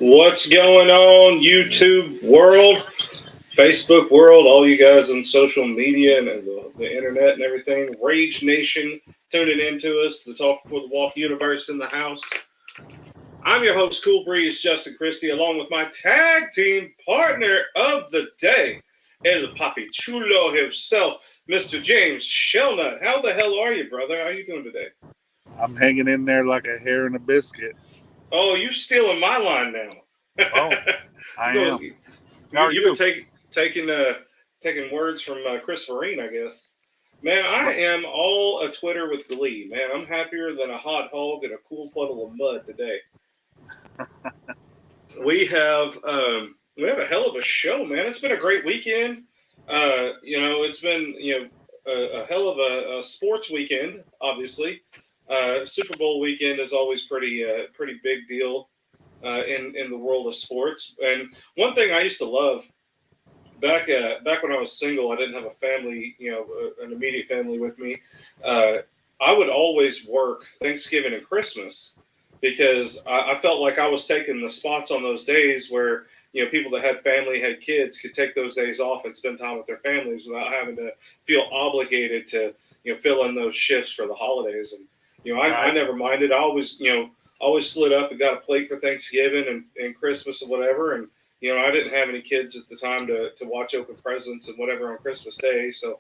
What's going on, YouTube world, Facebook world, all you guys on social media and the internet and everything, Rage Nation tuning into us, the Talk Before the Walk universe in the house. I'm your host, Cool Breeze, Justin Christie, along with my tag team partner of the day, El Papi Chulo himself, Mr. James Shellnut. How the hell are you, brother? How are you doing today? I'm hanging in there like a hair in a biscuit. Oh, you stealing my line now. Oh, I am. How are you? You've been taking words from Chris Vereen, I guess. Man, I am all a Twitter with glee. Man, I'm happier than a hot hog in a cool puddle of mud today. We have a hell of a show, man. It's been a great weekend. It's been a hell of a sports weekend. Obviously, Super Bowl weekend is always pretty big deal in the world of sports. And one thing I used to love back when I was single, I didn't have a family, an immediate family with me. I would always work Thanksgiving and Christmas because I felt like I was taking the spots on those days where, people that had family, had kids, could take those days off and spend time with their families without having to feel obligated to, fill in those shifts for the holidays. And, I never minded. I always slid up and got a plate for Thanksgiving and Christmas or whatever. And, I didn't have any kids at the time to watch open presents and whatever on Christmas Day. So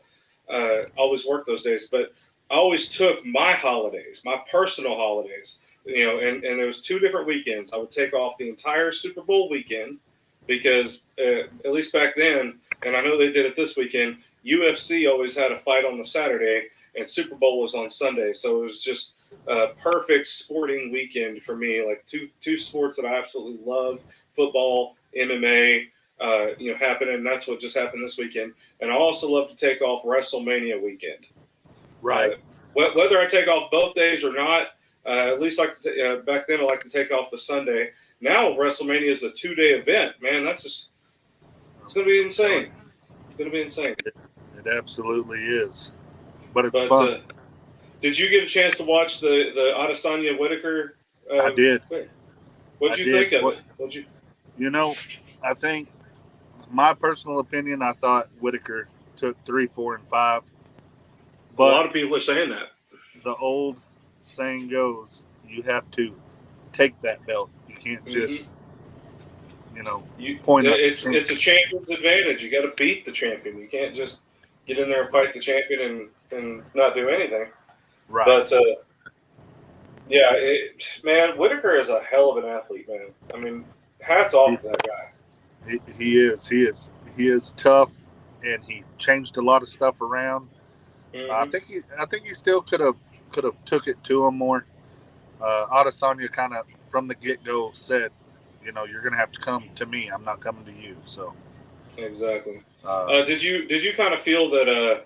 I always worked those days. But I always took my holidays, my personal holidays, and there was 2 different weekends. I would take off the entire Super Bowl weekend because at least back then, and I know they did it this weekend, UFC always had a fight on the Saturday and Super Bowl was on Sunday. So it was just a perfect sporting weekend for me. Like two sports that I absolutely love, football, MMA, happening. That's what just happened this weekend. And I also love to take off WrestleMania weekend. Right. Whether I take off both days or not, at least back then I like to take off the Sunday. Now WrestleMania is a 2-day event. Man, it's going to be insane. It's going to be insane. It absolutely is. But it's fun. Did you get a chance to watch the Adesanya Whitaker? I did. What'd you think of it? I think my personal opinion, I thought Whitaker took 3, 4, and 5. A lot of people are saying that. The old saying goes, you have to take that belt. You can't just, point at it's a champion's advantage. You got to beat the champion. You can't just get in there and fight the champion and not do anything. Right. But yeah, man, Whitaker is a hell of an athlete, man. I mean, hats off to that guy. He is tough, and he changed a lot of stuff around. Mm-hmm. I think he still could have took it to him more. Adesanya kind of from the get-go said, you're going to have to come to me. I'm not coming to you. So exactly. Did you kind of feel that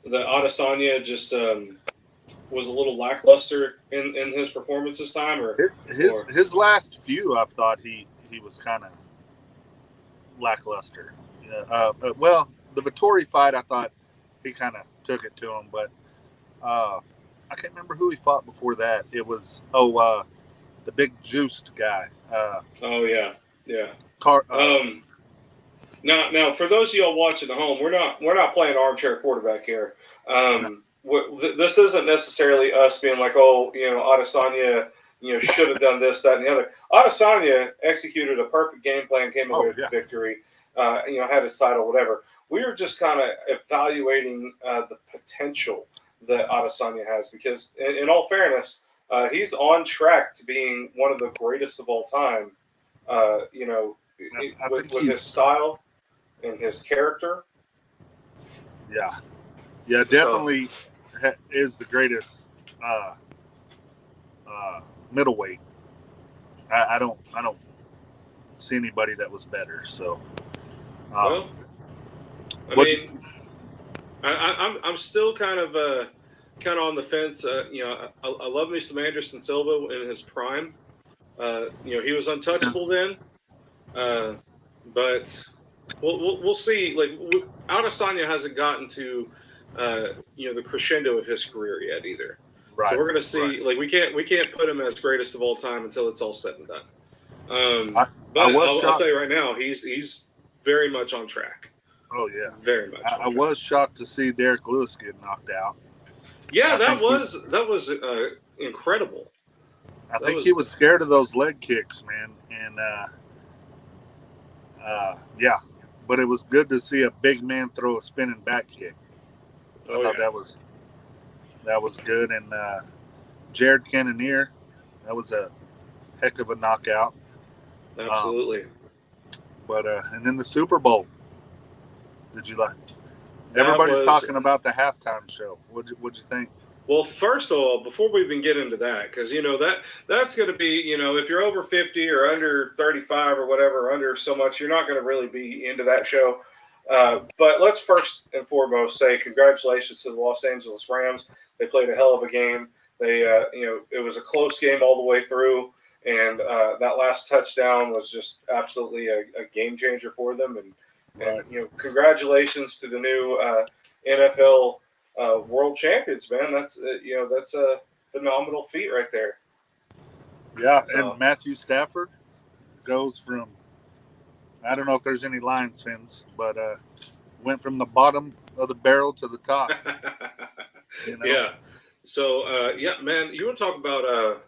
Adesanya just was a little lackluster in his performance this time, or his last few? I've thought he was kind of lackluster. Well, the Vettori fight, I thought he kind of took it to him, but I can't remember who he fought before that. It was the big juiced guy. Oh yeah. Now for those of y'all watching at home, we're not playing armchair quarterback here. This isn't necessarily us being like, Adesanya, should have done this, that, and the other. Adesanya executed a perfect game plan, came away with the victory, had his title, whatever. We are just kind of evaluating the potential that Adesanya has because, in all fairness, he's on track to being one of the greatest of all time. With his style and his character. Yeah, definitely is the greatest middleweight. I don't see anybody that was better. So, I'm I'm still kind of on the fence. I love me some Anderson Silva in his prime. He was untouchable then, but we'll see. Like Adesanya hasn't gotten to the crescendo of his career yet either. Right. So we're gonna see. Right. Like we can't put him as greatest of all time until it's all said and done. I'll tell you right now, he's very much on track. Oh yeah, very much. I was shocked to see Derek Lewis get knocked out. Yeah, that was incredible. I think he was scared of those leg kicks, man, and but it was good to see a big man throw a spinning back kick. I thought that was good, and Jared Cannonier, that was a heck of a knockout. Absolutely. And then the Super Bowl. Did you like? Everybody's talking about the halftime show. What'd you think? Well, first of all, before we even get into that, because that's going to be if you're over 50 or under 35 or whatever, or under so much, you're not going to really be into that show. But let's first and foremost say congratulations to the Los Angeles Rams. They played a hell of a game. They it was a close game all the way through, and that last touchdown was just absolutely a game changer for them. And congratulations to the new NFL world champions, man. That's a phenomenal feat right there. Yeah, and Matthew Stafford goes from, I don't know if there's any Lions fans, but went from the bottom of the barrel to the top. Yeah. So man, you want to talk about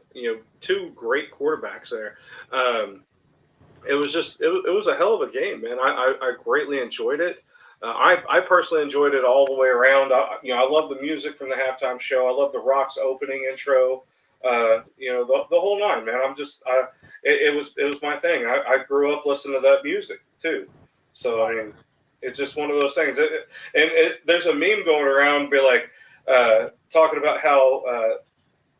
two great quarterbacks there. It was a hell of a game, man. I greatly enjoyed it. I personally enjoyed it all the way around. I love the music from the halftime show. I love the Rock's opening intro. The whole nine, man. It was my thing. I grew up listening to that music too. So I mean, it's just one of those things. There's a meme going around, be like talking about how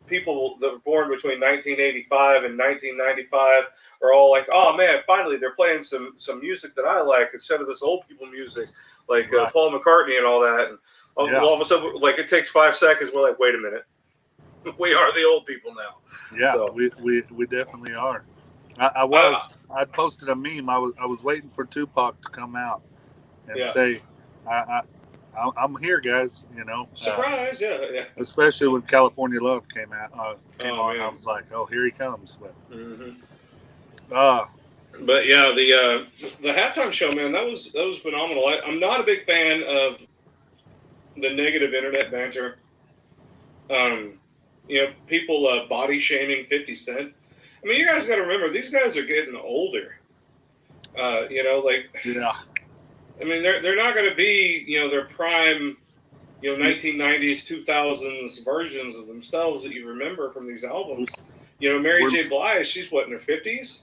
people that were born between 1985 and 1995 are all like, oh man, finally they're playing some music that I like instead of this old people music like Paul McCartney and all that. And all of a sudden, like it takes 5 seconds, we're like, wait a minute, we are the old people now. Yeah, so, we definitely are. I posted a meme. I was waiting for Tupac to come out and say, I'm here, guys. Surprise, yeah. Especially when California Love came on. Man. I was like, oh, here he comes. But But yeah, the halftime show, man, that was phenomenal. I'm not a big fan of the negative internet banter. People body shaming 50 Cent. I mean, you guys got to remember these guys are getting older. Yeah. I mean, they're not going to be their prime 1990s 2000s versions of themselves that you remember from these albums. Mary J. Blige, she's what, in her 50s?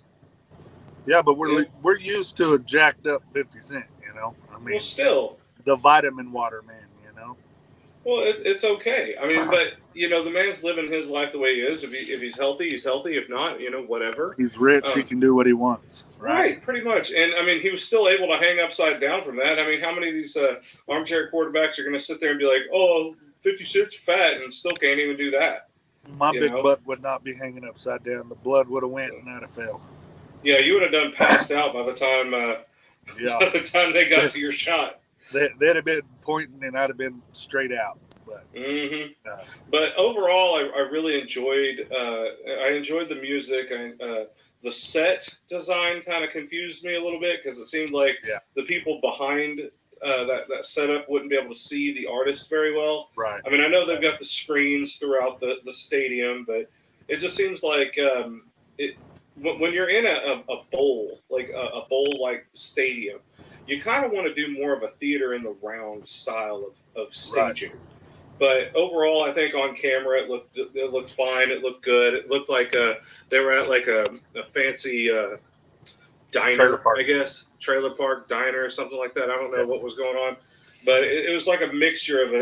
Yeah, but we're used to a jacked up 50 Cent. I mean, well, still the vitamin water man. Well, it's okay. I mean, but the man's living his life the way he is. If he's healthy, he's healthy. If not, whatever. He's rich. He can do what he wants. Right, pretty much. And I mean, he was still able to hang upside down from that. I mean, how many of these armchair quarterbacks are going to sit there and be like, "Oh, 50 Cent's fat," and still can't even do that? My big butt would not be hanging upside down. The blood would have went and I'd have fell. Yeah, you would have done passed out by the time. By the time they got to your shot. They'd have been pointing and I'd have been straight out. But overall, I really enjoyed. I enjoyed the music. The set design kind of confused me a little bit because it seemed like the people behind that setup wouldn't be able to see the artist very well. Right. I mean, I know they've got the screens throughout the stadium, but it just seems like when you're in a bowl, like a bowl-like stadium, you kind of want to do more of a theater in the round style of staging. Right. But overall, I think on camera it looked fine. It looked good. It looked like they were at like a fancy diner, I guess, trailer park diner or something like that. I don't know what was going on, but it was like a mixture of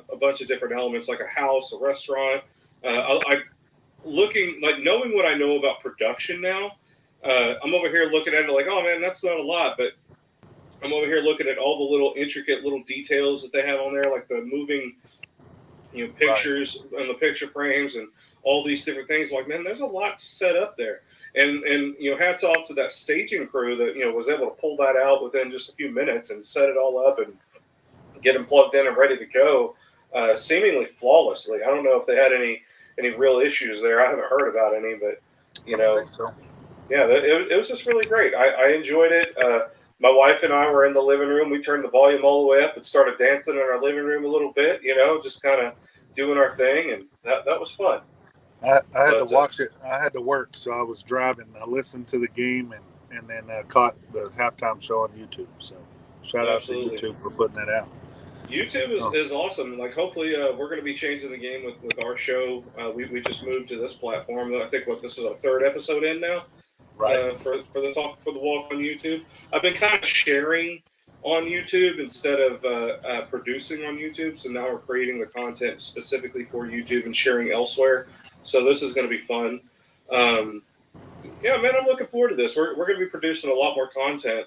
a bunch of different elements, like a house, a restaurant. Knowing what I know about production now, I'm over here looking at it like, oh man, that's not a lot, but I'm over here looking at all the little intricate little details that they have on there, like the moving, pictures and the picture frames and all these different things. Like, man, there's a lot set up there. And hats off to that staging crew that, was able to pull that out within just a few minutes and set it all up and get them plugged in and ready to go, seemingly flawlessly. I don't know if they had any real issues there. I haven't heard about any, but, I don't think so. Yeah, it was just really great. I enjoyed it. My wife and I were in the living room. We turned the volume all the way up and started dancing in our living room a little bit, just kind of doing our thing, and that was fun. I had to watch it. I had to work, so I was driving. I listened to the game and then caught the halftime show on YouTube. So shout out to YouTube for putting that out. YouTube is awesome. Like, hopefully we're going to be changing the game with our show. We just moved to this platform. I think this is our third episode in now. Right. For the walk on YouTube. I've been kind of sharing on YouTube instead of producing on YouTube. So now we're creating the content specifically for YouTube and sharing elsewhere. So this is going to be fun. Yeah, man, I'm looking forward to this. We're going to be producing a lot more content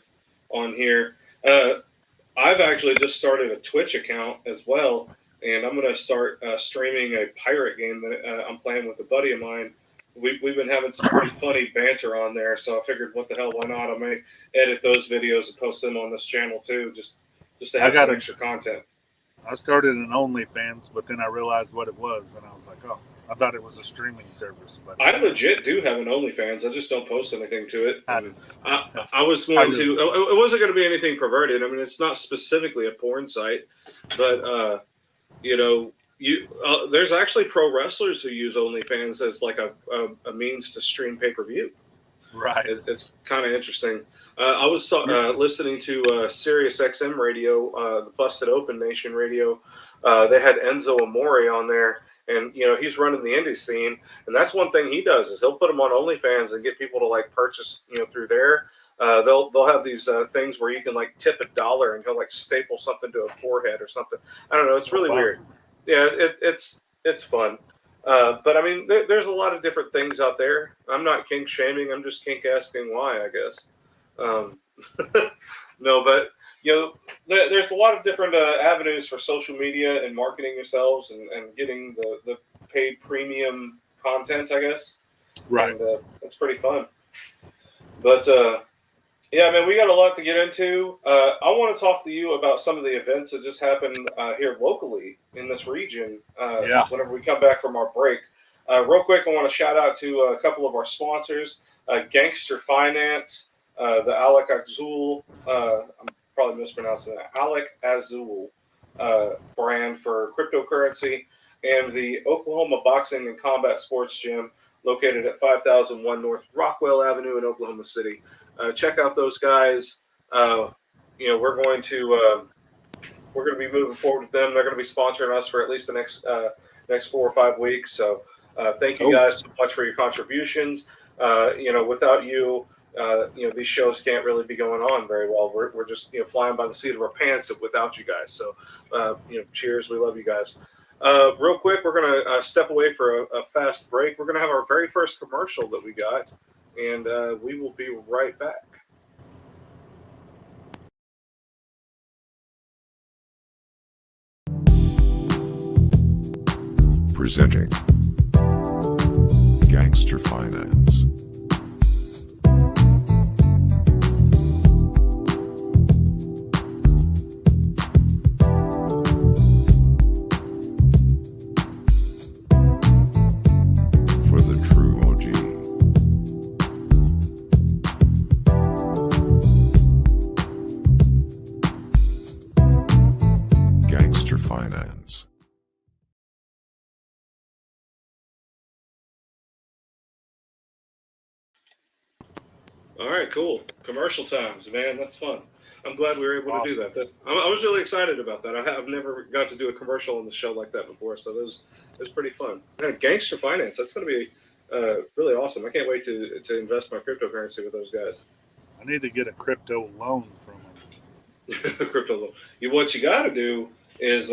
on here. I've actually just started a Twitch account as well, and I'm going to start streaming a pirate game that I'm playing with a buddy of mine. We've been having some pretty funny banter on there, so I figured, what the hell, why not? I may edit those videos and post them on this channel too, just to have some extra content. I started an OnlyFans, but then I realized what it was, and I was like, oh, I thought it was a streaming service. But I legit do have an OnlyFans. I just don't post anything to it. I was going to. It wasn't going to be anything perverted. I mean, it's not specifically a porn site, but there's actually pro wrestlers who use OnlyFans as like a means to stream pay-per-view. Right. It's kind of interesting. I was listening to Sirius XM radio, the Busted Open Nation radio. They had Enzo Amore on there, and he's running the indie scene. And that's one thing he does is he'll put them on OnlyFans and get people to like purchase through there. They'll have these things where you can like tip $1 and he'll like staple something to a forehead or something. I don't know. It's really weird. Yeah, it's fun. But I mean, there's a lot of different things out there. I'm not kink shaming. I'm just kink asking why, I guess. No, but there's a lot of different avenues for social media and marketing yourselves and getting the paid premium content, I guess. Right. And it's pretty fun. But yeah, man, we got a lot to get into. I want to talk to you about some of the events that just happened here locally in this region. Whenever we come back from our break, real quick, I want to shout out to a couple of our sponsors: Ganster Finance, the Alak-Azul, I'm probably mispronouncing that, Alak-Azul brand for cryptocurrency, and the Oklahoma Boxing and Combat Sports Gym located at 5001 North Rockwell Avenue in Oklahoma City. Check out those guys. We're going to be moving forward with them. They're going to be sponsoring us for at least the next 4 or 5 weeks. So thank you guys so much for your contributions. Without you, these shows can't really be going on very well. We're just flying by the seat of our pants without you guys. So cheers. We love you guys. Real quick, we're going to step away for a fast break. We're going to have our very first commercial that we got, and we will be right back. Presenting Ganster Finance. For the true OG. Ganster Finance. All right, cool. Commercial times, man. That's fun. I'm glad we were able to do that. I was really excited about that. I've never got to do a commercial on the show like that before, so it was pretty fun. Man, Gangster Finance, that's going to be really awesome. I can't wait to invest my cryptocurrency with those guys. I need to get a crypto loan from them. Crypto loan. What you got to do is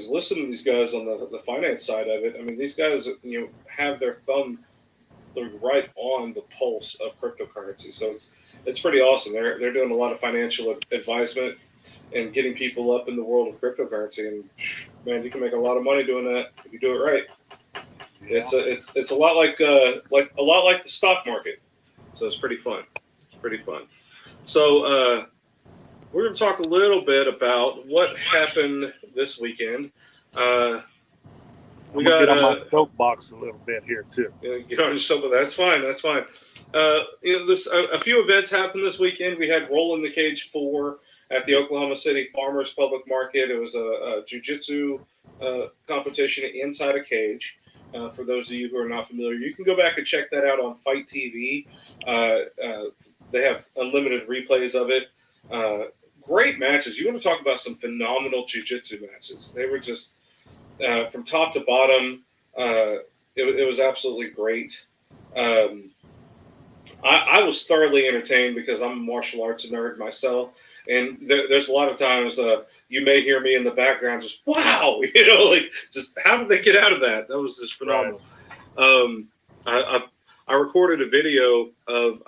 listen to these guys on the finance side of it. I mean, these guys have their thumb right on the pulse of cryptocurrency. So it's pretty awesome. They're doing a lot of financial advisement and getting people up in the world of cryptocurrency. And man, you can make a lot of money doing that if you do it right. Yeah. It's a lot like the stock market. So it's pretty fun. So we're going to talk a little bit about what happened this weekend. We got get on my soapbox a little bit here too. Get on your soapbox. That's fine. There's a few events happened this weekend. We had Roll in the Cage 4 at the Oklahoma City Farmers Public Market. It was a jiu-jitsu competition inside a cage. For those of you who are not familiar, you can go back and check that out on Fight TV. They have unlimited replays of it. Great matches. You want to talk about some phenomenal jiu-jitsu matches? They were just from top to bottom. It was absolutely great. I was thoroughly entertained because I'm a martial arts nerd myself, and there's a lot of times you may hear me in the background just wow, just how did they get out of that? That was just phenomenal. Right. I recorded a video of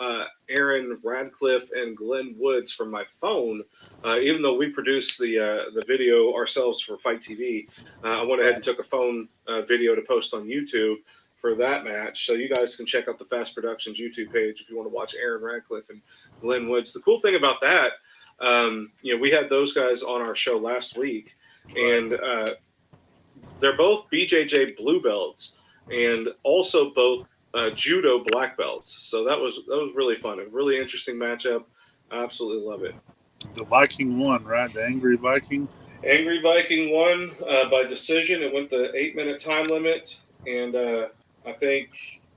Aaron Radcliffe and Glenn Woods from my phone. Even though we produced the video ourselves for Fight TV, I went ahead and took a phone video to post on YouTube for that match. So you guys can check out the Fast Productions YouTube page if you want to watch Aaron Radcliffe and Glenn Woods. The cool thing about that, we had those guys on our show last week, and they're both BJJ blue belts and also both judo black belts. So that was really fun. A really interesting matchup. I absolutely love it. The Viking won, right? The Angry Viking? Angry Viking won by decision. It went the 8-minute time limit. And I think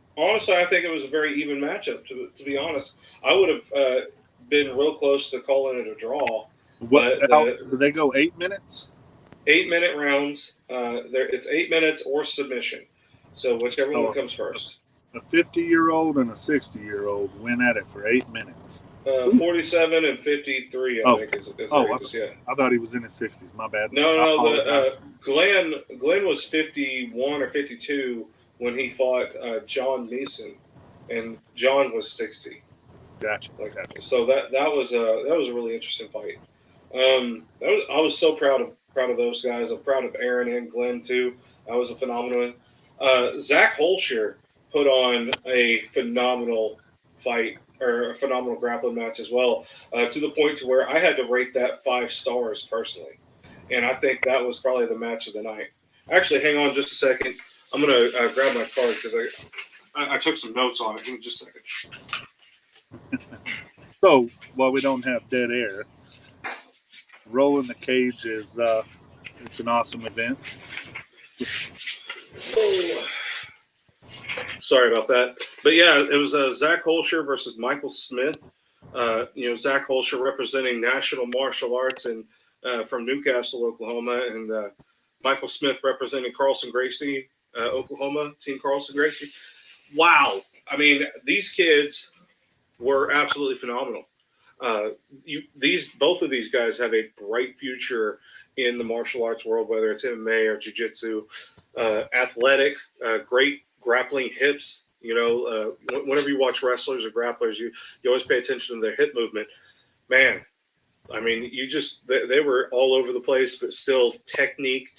it was a very even matchup, to be honest. I would have been real close to calling it a draw. Did they go 8 minutes? 8-minute rounds. It's 8 minutes or submission. So whichever one comes first. A 50-year-old and a 60-year-old went at it for 8 minutes. 47 and 53, I think is yeah. I thought he was in his 60s. My bad. No. Glenn was 51 or 52 when he fought John Neeson, and John was 60. Gotcha. So that was a really interesting fight. I was so proud of those guys. I'm proud of Aaron and Glenn too. That was a phenomenal one. Zach Holscher put on a phenomenal fight, or a phenomenal grappling match as well, to the point to where I had to rate that 5 stars personally. And I think that was probably the match of the night. Actually, hang on just a second. I'm going to grab my card because I took some notes on it. Give me just a second. So while we don't have dead air, rolling the cage is it's an awesome event. Oh, sorry about that. But yeah, it was Zach Holscher versus Michael Smith. Zach Holscher representing National Martial Arts and from Newcastle, Oklahoma, and Michael Smith representing Carlson Gracie, Oklahoma, Team Carlson Gracie. Wow. I mean, these kids were absolutely phenomenal. Both of these guys have a bright future in the martial arts world, whether it's MMA or jiu-jitsu. Athletic, great grappling hips. Whenever you watch wrestlers or grapplers, you always pay attention to their hip movement. Man, I mean, they were all over the place, but still technique.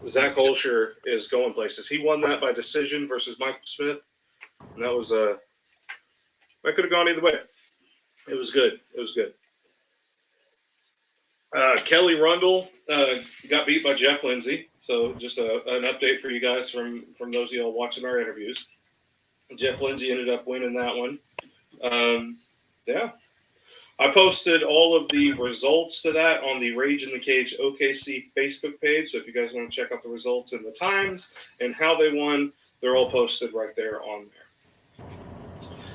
Zach Holscher is going places. He won that by decision versus Michael Smith, and that was that could have gone either way. It was good. Kelly Rundle got beat by Jeff Lindsay. So just an update for you guys from those of y'all watching our interviews. Jeff Lindsay ended up winning that one. Yeah. I posted all of the results to that on the Rage in the Cage OKC Facebook page. So if you guys want to check out the results and the times and how they won, they're all posted right there on there.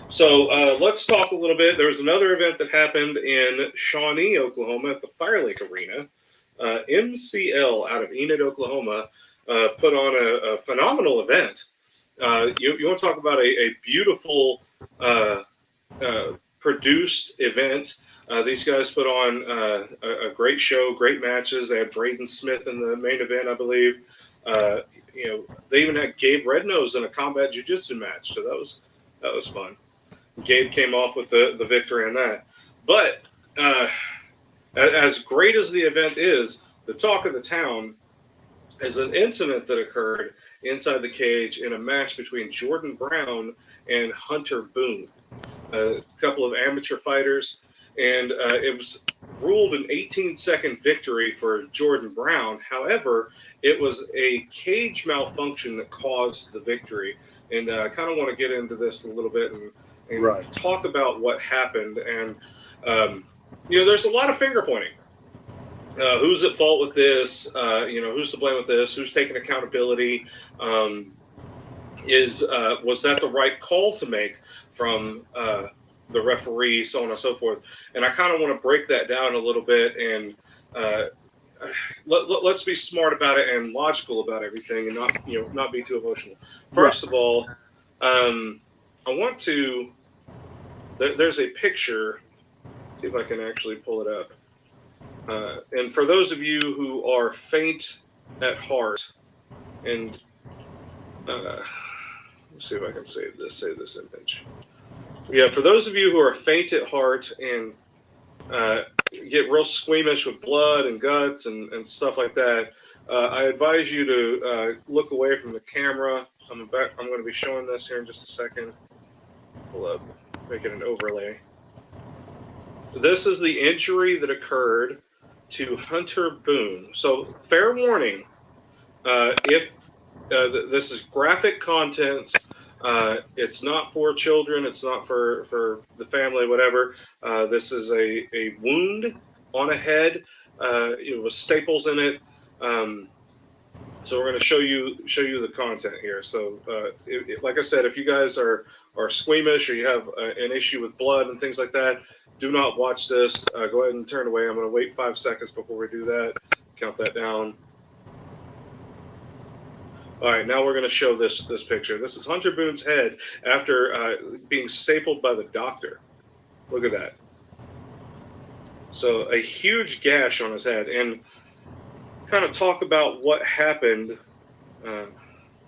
So let's talk a little bit. There was another event that happened in Shawnee, Oklahoma at the Fire Lake Arena. MCL out of Enid, Oklahoma, put on a phenomenal event. You want to talk about a beautiful produced event. These guys put on a great show, great matches. They had Braden Smith in the main event, I believe. They even had Gabe Rednose in a combat jiu-jitsu match, so that was fun. Gabe came off with the victory on that. But as great as the event is, the talk of the town is an incident that occurred inside the cage in a match between Jordan Brown and Hunter Boone, a couple of amateur fighters, and it was ruled an 18-second victory for Jordan Brown. However, it was a cage malfunction that caused the victory, and I kind of want to get into this a little bit and talk about what happened. And there's a lot of finger pointing. Who's at fault with this? Who's to blame with this? Who's taking accountability? Was that the right call to make from the referee, so on and so forth? And I kind of want to break that down a little bit, and let's be smart about it and logical about everything, and not be too emotional. First of all, I want to. There's a picture. See if I can actually pull it up. And for those of you who are faint at heart, and let's see if I can save this image. Yeah, for those of you who are faint at heart and get real squeamish with blood and guts and stuff like that, I advise you to look away from the camera. I'm going to be showing this here in just a second. Pull up, make it an overlay. This is the injury that occurred to Hunter Boone. So fair warning, if this is graphic content, it's not for children, it's not for the family, whatever. This is a wound on a head with staples in it. So we're going to show you the content here. So like I said, if you guys are squeamish or you have an issue with blood and things like that, do not watch this. Go ahead and turn away. I'm going to wait 5 seconds before we do that. Count that down. All right, now we're going to show this picture. This is Hunter Boone's head after being stapled by the doctor. Look at that. So a huge gash on his head. And kind of talk about what happened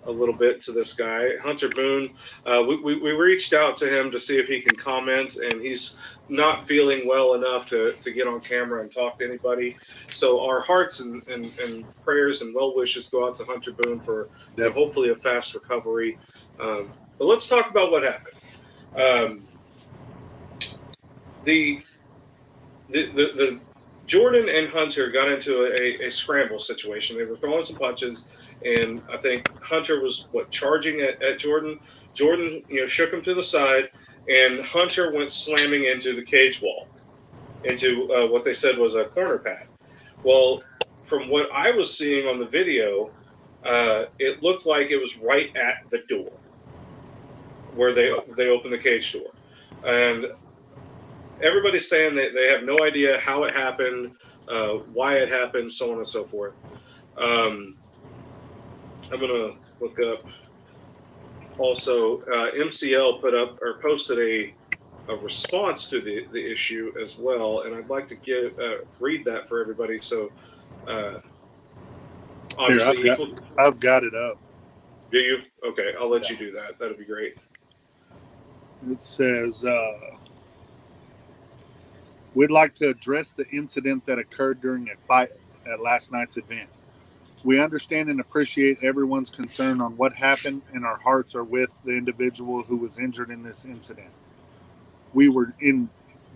a little bit to this guy, Hunter Boone. We reached out to him to see if he can comment, and he's not feeling well enough to get on camera and talk to anybody. So our hearts and prayers and well wishes go out to Hunter Boone for hopefully a fast recovery. But let's talk about what happened. The Jordan and Hunter got into a scramble situation. They were throwing some punches, and I think Hunter was charging at Jordan. Jordan, shook him to the side, and Hunter went slamming into the cage wall, into what they said was a corner pad. Well, from what I was seeing on the video, it looked like it was right at the door where they opened the cage door, and everybody's saying that they have no idea how it happened, why it happened, so on and so forth. I'm gonna look up. Also, MCL put up or posted a response to the issue as well, and I'd like to read that for everybody. So, obviously, Here, I've got it up. Do you? Okay, I'll let you do that. That'd be great. It says, we'd like to address the incident that occurred during a fight at last night's event. We understand and appreciate everyone's concern on what happened, and our hearts are with the individual who was injured in this incident. We were in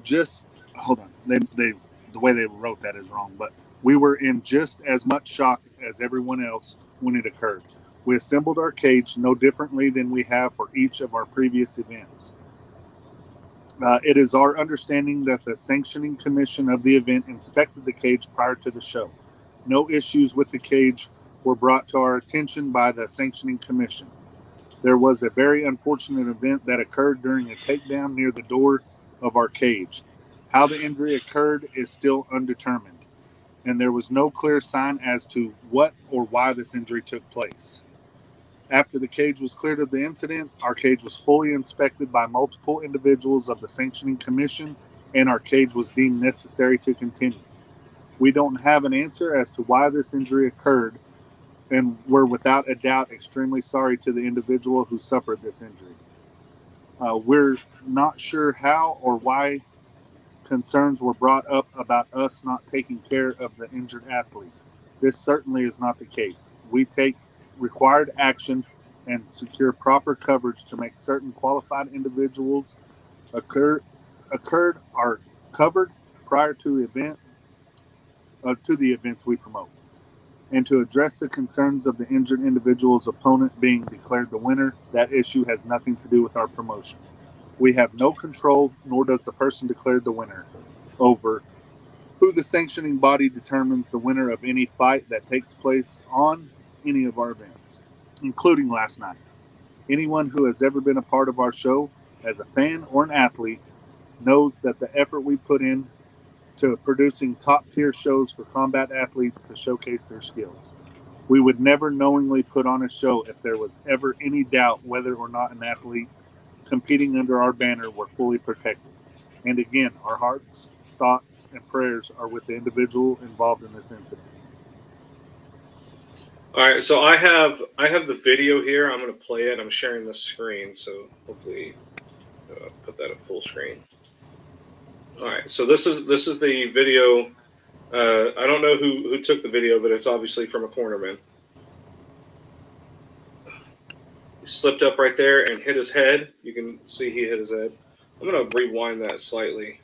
just, hold on, the way they wrote that is wrong, but we were in just as much shock as everyone else when it occurred. We assembled our cage no differently than we have for each of our previous events. It is our understanding that the sanctioning commission of the event inspected the cage prior to the show. No issues with the cage were brought to our attention by the sanctioning commission. There was a very unfortunate event that occurred during a takedown near the door of our cage. How the injury occurred is still undetermined, and there was no clear sign as to what or why this injury took place. After the cage was cleared of the incident, our cage was fully inspected by multiple individuals of the sanctioning commission, and our cage was deemed necessary to continue. We don't have an answer as to why this injury occurred, and we're without a doubt extremely sorry to the individual who suffered this injury. We're not sure how or why concerns were brought up about us not taking care of the injured athlete. This certainly is not the case. We take required action and secure proper coverage to make certain qualified individuals occurred are covered prior to the events we promote, and to address the concerns of the injured individual's opponent being declared the winner. That issue has nothing to do with our promotion. We have no control, nor does the person declared the winner, over who the sanctioning body determines the winner of any fight that takes place on any of our events, including last night. Anyone who has ever been a part of our show as a fan or an athlete knows that the effort we put in to producing top-tier shows for combat athletes to showcase their skills. We would never knowingly put on a show if there was ever any doubt whether or not an athlete competing under our banner were fully protected. And again, our hearts, thoughts, and prayers are with the individual involved in this incident. All right, so I have the video here. I'm going to play it. I'm sharing the screen, so hopefully put that at full screen. All right, so this is the video. I don't know who took the video, but it's obviously from a cornerman. He slipped up right there and hit his head. You can see he hit his head. I'm going to rewind that slightly,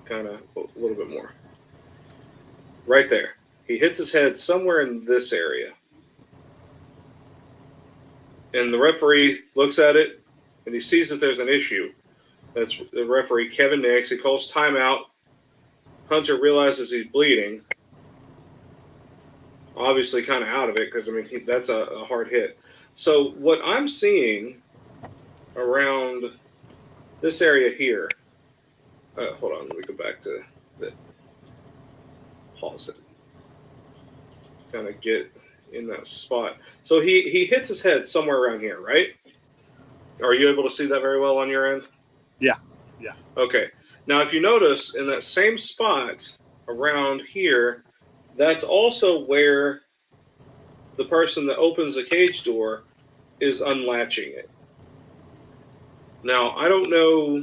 kind of a little bit more. Right there. He hits his head somewhere in this area. And the referee looks at it, and he sees that there's an issue. That's the referee, Kevin Nix. He calls timeout. Hunter realizes he's bleeding. Obviously kind of out of it because, I mean, that's a hard hit. So what I'm seeing around this area here, hold on, let me go back to the pause it. Kind of get in that spot. So he hits his head somewhere around here, right? Are you able to see that very well on your end? Yeah. Okay. Now, if you notice, in that same spot around here, that's also where the person that opens the cage door is unlatching it. Now, I don't know.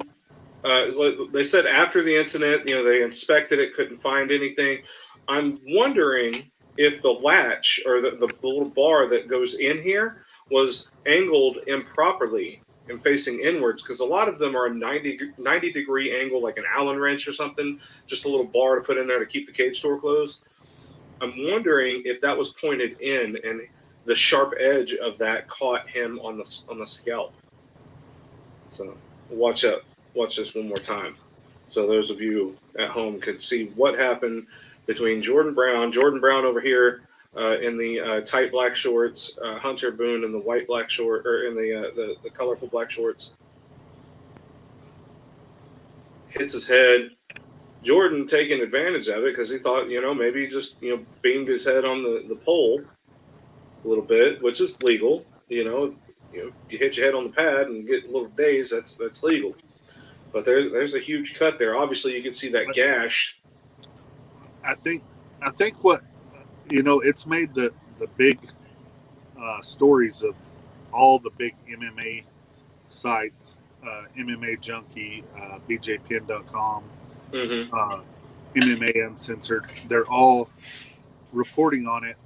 They said after the incident, they inspected it, couldn't find anything. I'm wondering if the latch or the little bar that goes in here was angled improperly and facing inwards, because a lot of them are a 90 degree angle, like an Allen wrench or something, just a little bar to put in there to keep the cage door closed. I'm wondering if that was pointed in and the sharp edge of that caught him on the scalp. So watch this one more time, so those of you at home could see what happened between Jordan Brown over here in the tight black shorts, Hunter Boone in the white black short, or in the colorful black shorts. Hits his head. Jordan taking advantage of it because he thought, maybe he just, beamed his head on the pole a little bit, which is legal. You hit your head on the pad and get a little dazed. That's legal. But there's a huge cut there. Obviously, you can see that gash. I think what it's made the big stories of all the big MMA sites, MMA Junkie, BJPin.com, MMA Uncensored. They're all reporting on it.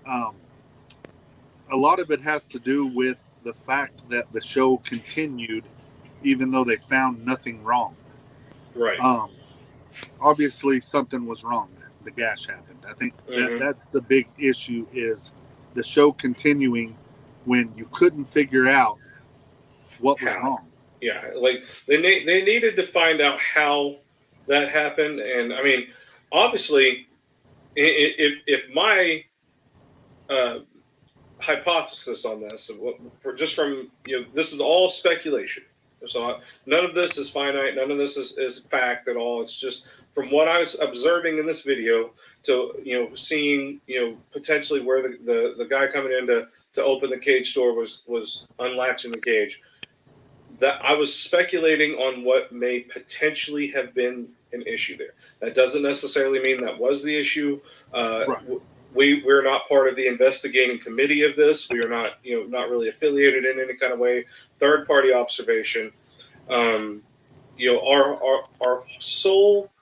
A lot of it has to do with the fact that the show continued even though they found nothing wrong. Right. Obviously something was wrong. The gash happened. I think that's the big issue, is the show continuing when you couldn't figure out what was wrong. Yeah, like they needed to find out how that happened. And I mean, obviously, if my hypothesis on this, this is all speculation. So none of this is finite. None of this is fact at all. It's just from what I was observing in this video to seeing potentially where the guy coming in to open the cage door was unlatching the cage. That I was speculating on what may potentially have been an issue there. That doesn't necessarily mean that was the issue. Right. We're not part of the investigating committee of this. We are not not really affiliated in any kind of way. Third party observation. Our sole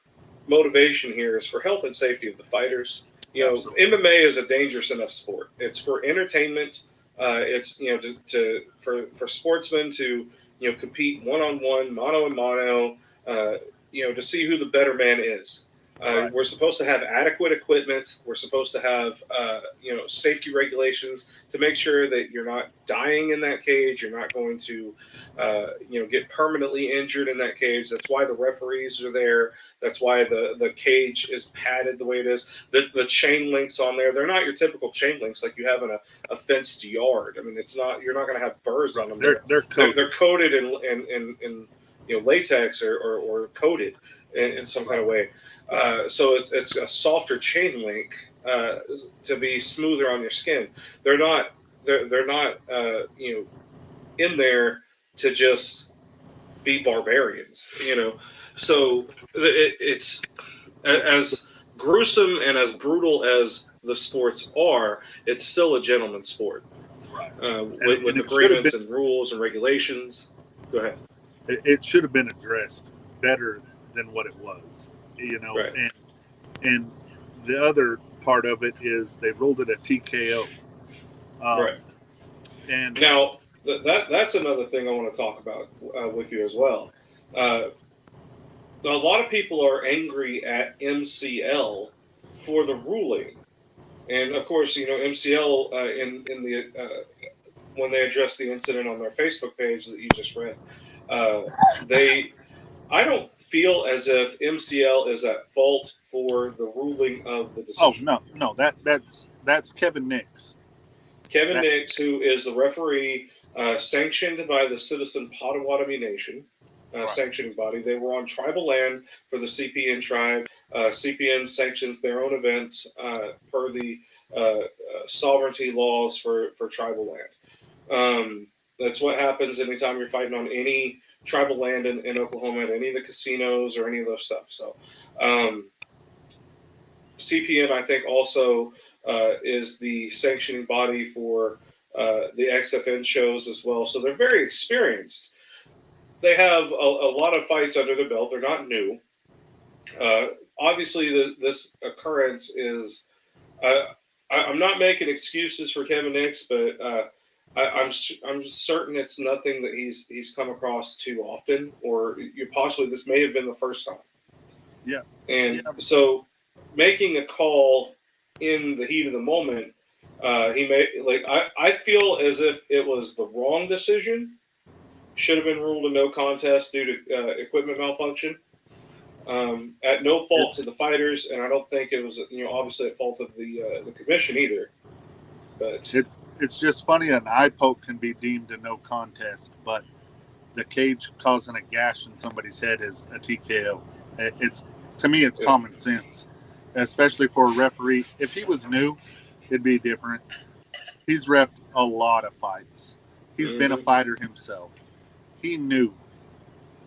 motivation here is for health and safety of the fighters. Absolutely. MMA is a dangerous enough sport. It's for entertainment. It's for sportsmen to compete one-on-one, mano and mano, to see who the better man is. Right. We're supposed to have adequate equipment. We're supposed to have, safety regulations to make sure that you're not dying in that cage. You're not going to, get permanently injured in that cage. That's why the referees are there. That's why the cage is padded the way it is. The chain links on there, they're not your typical chain links like you have in a fenced yard. I mean, you're not going to have birds on them. They're coated. They're coated in latex or coated in some kind of way. So it's a softer chain link to be smoother on your skin. They're not in there to just be barbarians. So it's as gruesome and as brutal as the sports are. It's still a gentleman's sport, right? With agreements and rules and regulations. Go ahead. It should have been addressed better than what it was, Right. And the other part of it is they ruled it a TKO. Right. And now that's another thing I want to talk about with you as well. A lot of people are angry at MCL for the ruling, and of course, MCL in the when they addressed the incident on their Facebook page that you just read, I don't feel as if MCL is at fault for the ruling of the decision. Oh no, that's Kevin Nix. Kevin Nix, who is the referee sanctioned by the Citizen Potawatomi Nation sanctioning body. They were on tribal land for the CPN tribe. CPN sanctions their own events per the sovereignty laws for tribal land. That's what happens anytime you're fighting on any tribal land in Oklahoma at any of the casinos or any of those stuff. So CPN, I think, also is the sanctioning body for the XFN shows as well. So they're very experienced. They have a lot of fights under their belt. They're not new. Obviously, this occurrence is... I'm not making excuses for Kevin Nix, but I'm certain it's nothing that he's come across too often, or possibly this may have been the first time. Yeah. And so making a call in the heat of the moment, I feel as if it was the wrong decision, should have been ruled a no contest due to equipment malfunction. At no fault to the fighters, and I don't think it was obviously at fault of the commission either. But it's just funny, an eye poke can be deemed a no contest, but the cage causing a gash in somebody's head is a TKO. It's, to me, it's common sense, especially for a referee. If he was new, it'd be different. He's reffed a lot of fights. He's been a fighter himself. He knew,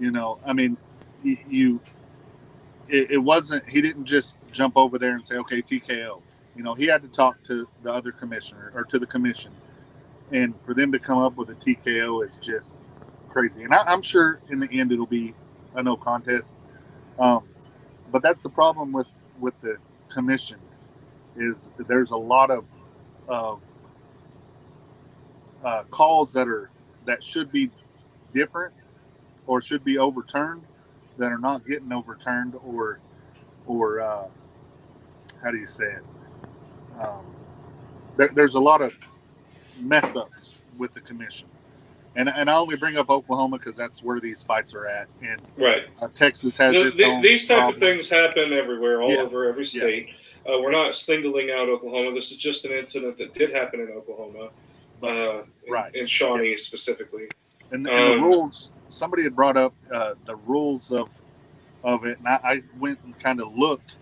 I mean, it wasn't, he didn't just jump over there and say, okay, TKO. He had to talk to the other commissioner or to the commission. And for them to come up with a TKO is just crazy. And I'm sure in the end it'll be a no contest. But that's the problem with the commission is there's a lot of calls that should be different or should be overturned that are not getting overturned or how do you say it? There's a lot of mess ups with the commission. And I only bring up Oklahoma because that's where these fights are at. And right, Texas has its own these type problems. of things happen everywhere, all over every state. Yeah. We're not singling out Oklahoma. This is just an incident that did happen in Oklahoma, in Shawnee specifically. And the rules, somebody had brought up the rules of it, and I went and kind of looked.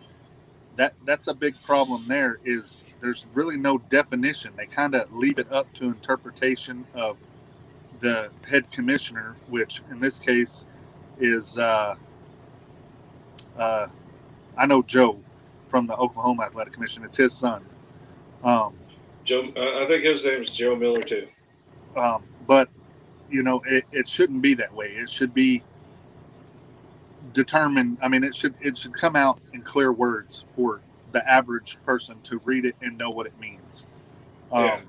That's a big problem there is there's really no definition. They kind of leave it up to interpretation of the head commissioner, which in this case is I know Joe from the Oklahoma Athletic Commission. It's his son. Joe, I think his name is Joe Miller too. But it shouldn't be that way. It should be determined. I mean, it should come out in clear words for the average person to read it and know what it means. I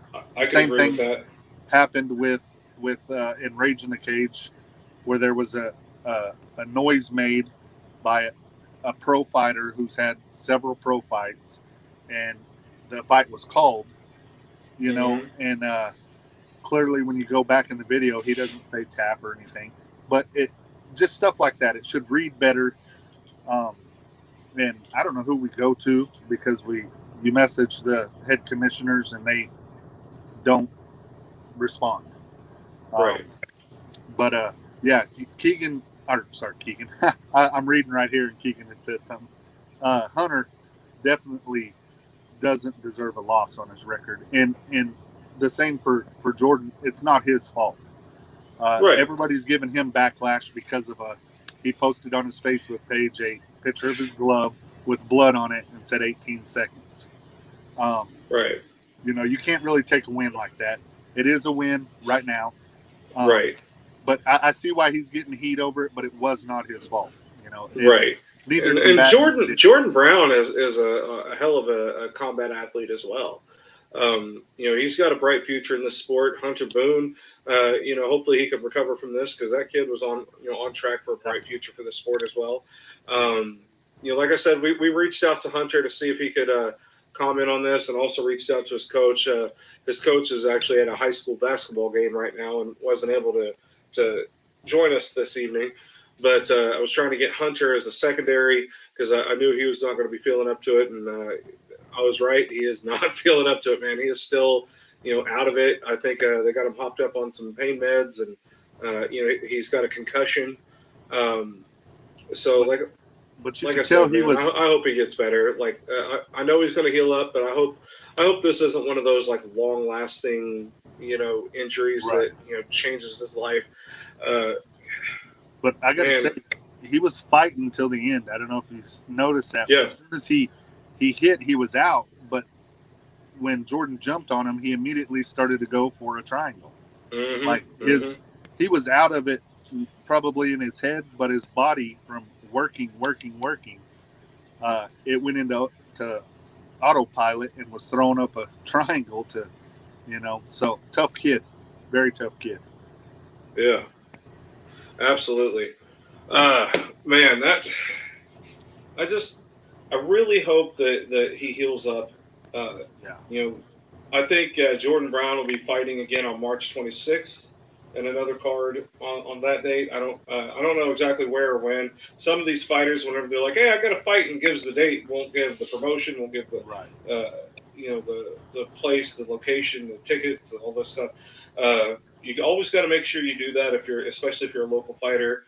can agree with that. Happened with in Rage in the Cage, where there was a noise made by a pro fighter who's had several pro fights, and the fight was called, and clearly when you go back in the video, he doesn't say tap or anything, but it just stuff like that. It should read better. And I don't know who we go to because you message the head commissioners and they don't respond. Right. But Keegan. I'm reading right here, and Keegan had said something. Hunter definitely doesn't deserve a loss on his record, and the same for Jordan. It's not his fault. Right. Everybody's giving him backlash because of he posted on his Facebook page a picture of his glove with blood on it and said 18 seconds. Right. You can't really take a win like that. It is a win right now. Right. But I see why he's getting heat over it, but it was not his fault. Right. And Jordan Brown is a hell of a combat athlete as well. He's got a bright future in this sport. Hunter Boone, hopefully he can recover from this because that kid was on track for a bright future for the sport as well. Like I said, we reached out to Hunter to see if he could comment on this, and also reached out to his coach. His coach is actually at a high school basketball game right now and wasn't able to join us this evening. But I was trying to get Hunter as a secondary because I knew he was not going to be feeling up to it, and I was right. He is not feeling up to it, man. He is still, out of it. I think they got him hopped up on some pain meds, and he's got a concussion. But like I said, man, I hope he gets better. I know he's going to heal up, but I hope this isn't one of those long lasting, injuries that changes his life. But I got to say, he was fighting until the end. I don't know if you noticed that. Yeah. As soon as he hit, he was out. But when Jordan jumped on him, he immediately started to go for a triangle. Mm-hmm. He was out of it probably in his head, but his body from working, it went into autopilot and was throwing up a triangle to, so tough kid, very tough kid. Yeah, absolutely. Man, I really hope that he heals up. I think Jordan Brown will be fighting again on March 26th. and another card on that date. I don't know exactly where or when. Some of these fighters, whenever they're like, "Hey, I got a fight," and gives the date, won't give the promotion, won't give the Right. the place, the location, the tickets, all this stuff. You always got to make sure you do that especially if you're a local fighter.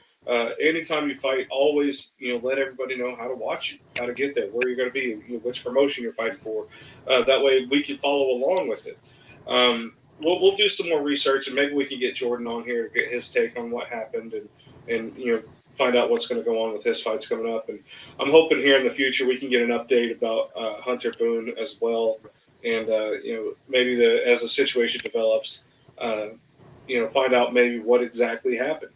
Anytime you fight, always let everybody know how to watch you, how to get there, where you're going to be, which promotion you're fighting for. That way we can follow along with it. We'll do some more research, and maybe we can get Jordan on here to get his take on what happened, and find out what's going to go on with his fights coming up. And I'm hoping here in the future we can get an update about Hunter Boone as well, and maybe as the situation develops, find out maybe what exactly happened.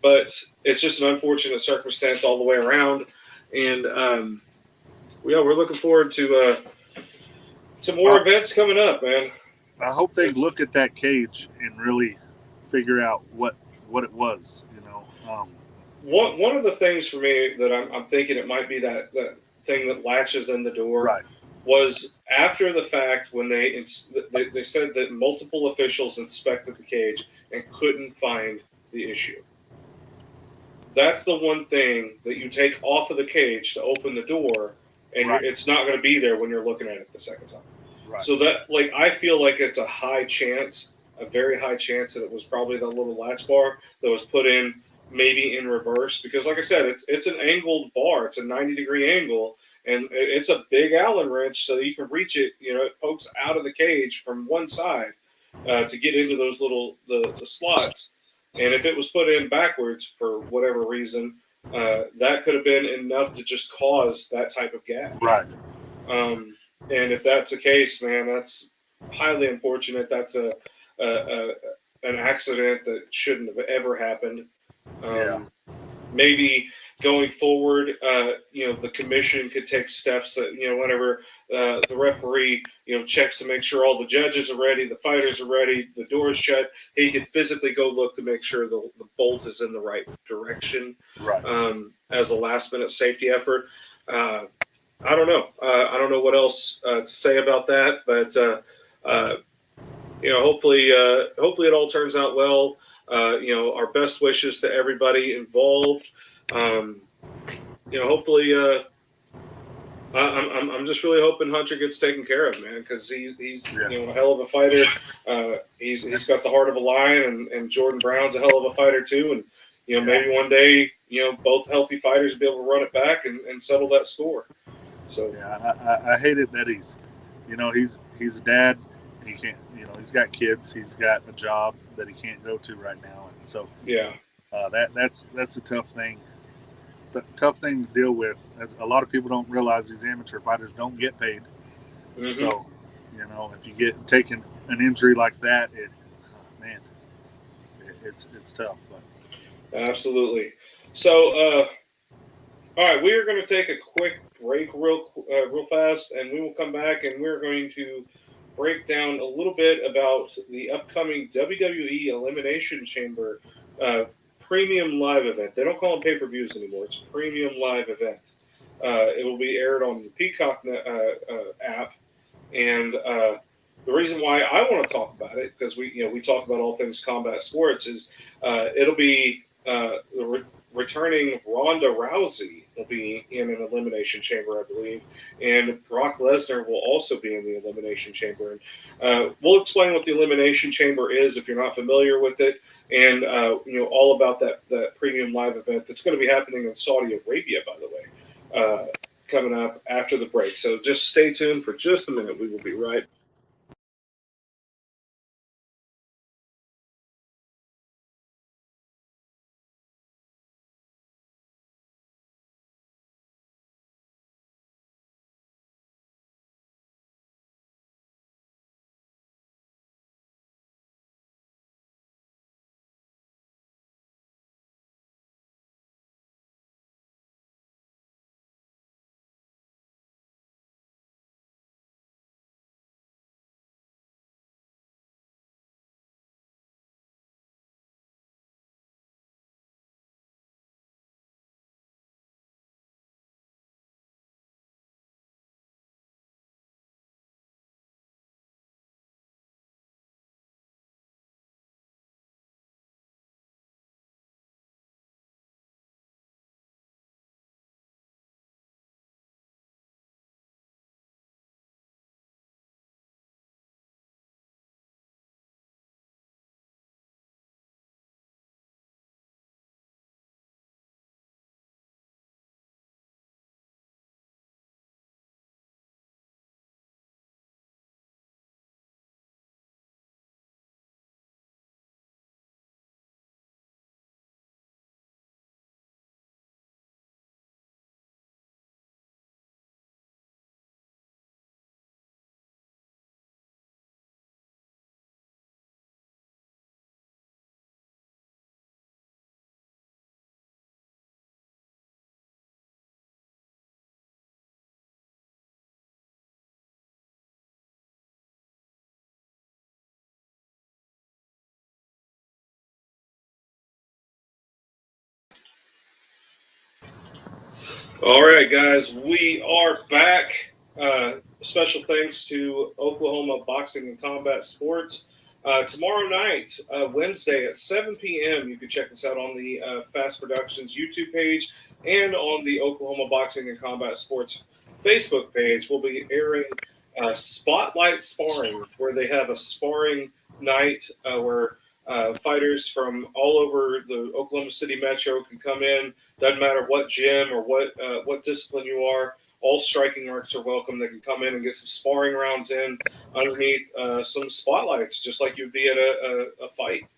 But it's just an unfortunate circumstance all the way around, and we're looking forward to more events coming up, man. I hope they look at that cage and really figure out what it was. One of the things for me that I'm thinking it might be that thing that latches in the door. Right. Was after the fact when they said that multiple officials inspected the cage and couldn't find the issue. That's the one thing that you take off of the cage to open the door, and Right. it's not going to be there when you're looking at it the second time. Right. So that, I feel like it's a high chance, a very high chance that it was probably the little latch bar that was put in maybe in reverse, because like I said, it's an angled bar. It's a 90-degree angle, and it's a big Allen wrench, so you can reach it. It pokes out of the cage from one side to get into those the slots. And if it was put in backwards for whatever reason, that could have been enough to just cause that type of gash. Right. And if that's the case, man, that's highly unfortunate. That's an accident that shouldn't have ever happened. Maybe going forward, the commission could take steps that, whenever the referee, checks to make sure all the judges are ready, the fighters are ready, the door's shut, he could physically go look to make sure the bolt is in the right direction. Right. As a last minute safety effort. I don't know. I don't know what else to say about that, but hopefully it all turns out well. Our best wishes to everybody involved. Hopefully, I'm just really hoping Hunter gets taken care of, man, because he's a hell of a fighter. He's got the heart of a lion, and Jordan Brown's a hell of a fighter too. And maybe one day both healthy fighters will be able to run it back and settle that score. So I hate it that he's a dad. He can't, he's got kids. He's got a job that he can't go to right now, and so that's a tough thing. The tough thing to deal with. A lot of people don't realize these amateur fighters don't get paid. Mm-hmm. So, if you get taken an injury like that, it's tough. But absolutely. So, all right, we are going to take a quick break real fast, and we will come back, and we're going to break down a little bit about the upcoming WWE Elimination Chamber premium live event. They don't call them pay-per-views anymore. It's a premium live event. It will be aired on the Peacock app, and the reason why I want to talk about it, because we talk about all things combat sports, is it'll be the returning Ronda Rousey will be in an Elimination Chamber, I believe, and Brock Lesnar will also be in the Elimination Chamber. And we'll explain what the Elimination Chamber is if you're not familiar with it, and all about that premium live event that's going to be happening in Saudi Arabia, by the way, coming up after the break. So just stay tuned for just a minute. We will be right All right, guys, we are back. Special thanks to Oklahoma Boxing and Combat Sports. Tomorrow night, Wednesday at 7 p.m., you can check us out on the Fast Productions YouTube page and on the Oklahoma Boxing and Combat Sports Facebook page. We'll be airing Spotlight Sparring, where they have a sparring night where fighters from all over the Oklahoma City metro can come in. Doesn't matter what gym or what discipline you are. All striking marks are welcome. They can come in and get some sparring rounds in underneath some spotlights, just like you'd be at a fight.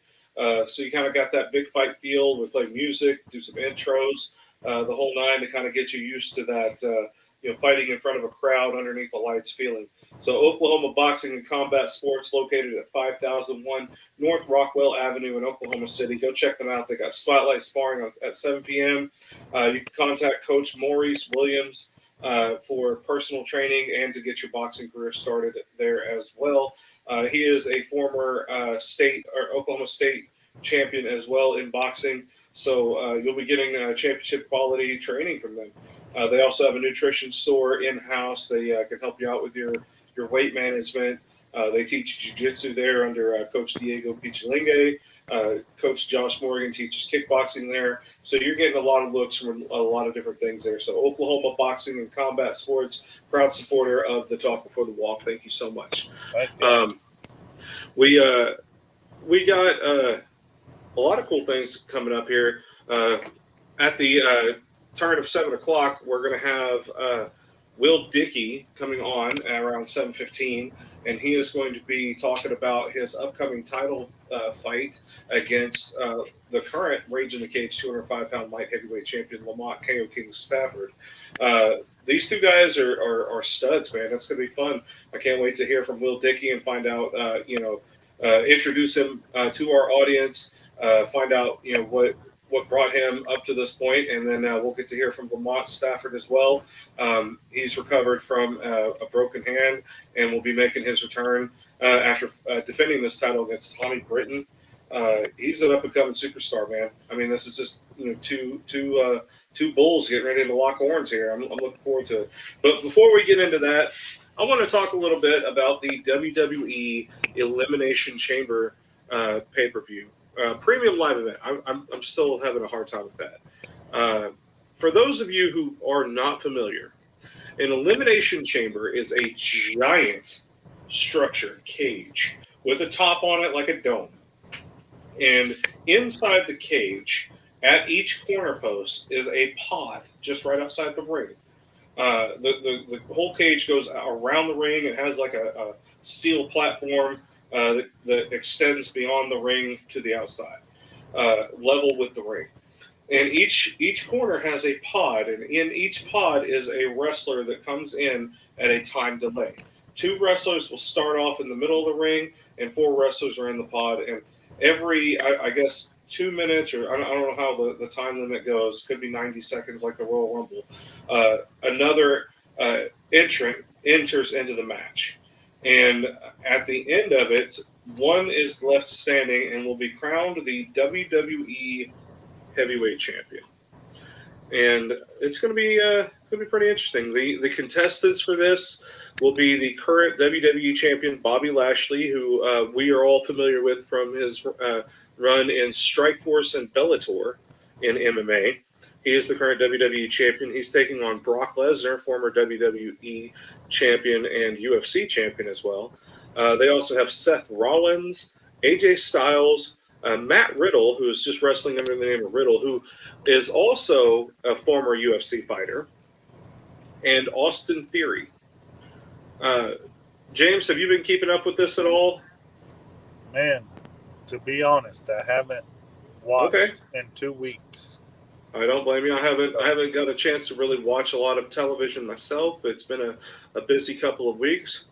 So you kind of got that big fight feel. We play music, do some intros, the whole nine to kind of get you used to that, fighting in front of a crowd underneath the lights feeling. So Oklahoma Boxing and Combat Sports, located at 5001 North Rockwell Avenue in Oklahoma City. Go check them out. They got Spotlight Sparring at 7 p.m. You can contact Coach Maurice Williams for personal training and to get your boxing career started there as well. He is a former Oklahoma State champion as well in boxing. So you'll be getting championship quality training from them. They also have a nutrition store in-house. They can help you out with your weight management. They teach jiu-jitsu there under Coach Diego Pichilingue. Coach Josh Morgan teaches kickboxing there. So you're getting a lot of looks from a lot of different things there. So Oklahoma Boxing and Combat Sports, proud supporter of the Talk Before the Walk. Thank you so much. We got a lot of cool things coming up here. At the turn of 7 o'clock, we're going to have Will Dicke coming on at around 7:15, and he is going to be talking about his upcoming title fight against the current Rage in the Cage 205-pound light heavyweight champion Lamont KO King Stafford. These two guys are studs, man. It's going to be fun. I can't wait to hear from Will Dicke and find out, introduce him to our audience, find out, what brought him up to this point, and then we'll get to hear from Lamont Stafford as well. He's recovered from a broken hand and will be making his return after defending this title against Tommy Britton. He's an up-and-coming superstar, man. I mean, this is just two bulls getting ready to lock horns here. I'm looking forward to it. But before we get into that, I want to talk a little bit about the WWE Elimination Chamber pay-per-view. Premium live event. I'm still having a hard time with that. For those of you who are not familiar, an elimination chamber is a giant structure, cage, with a top on it like a dome. And inside the cage, at each corner post, is a pod just right outside the ring. The whole cage goes around the ring. It has like a steel platform that extends beyond the ring to the outside, level with the ring. And each corner has a pod, and in each pod is a wrestler that comes in at a time delay. 2 wrestlers will start off in the middle of the ring, and 4 wrestlers are in the pod. And every, I guess, 2 minutes, or I don't know how the time limit goes, could be 90 seconds like the Royal Rumble, another entrant enters into the match. And at the end of it, one is left standing and will be crowned the WWE Heavyweight Champion. And it's going to be pretty interesting. The contestants for this will be the current WWE Champion Bobby Lashley, who we are all familiar with from his run in Strikeforce and Bellator in MMA. He is the current WWE champion. He's taking on Brock Lesnar, former WWE champion and UFC champion as well. They also have Seth Rollins, AJ Styles, Matt Riddle, who is just wrestling under the name of Riddle, who is also a former UFC fighter, and Austin Theory. James, have you been keeping up with this at all? Man, to be honest, I haven't watched in 2 weeks. I don't blame you. I haven't got a chance to really watch a lot of television myself. It's been a busy couple of weeks.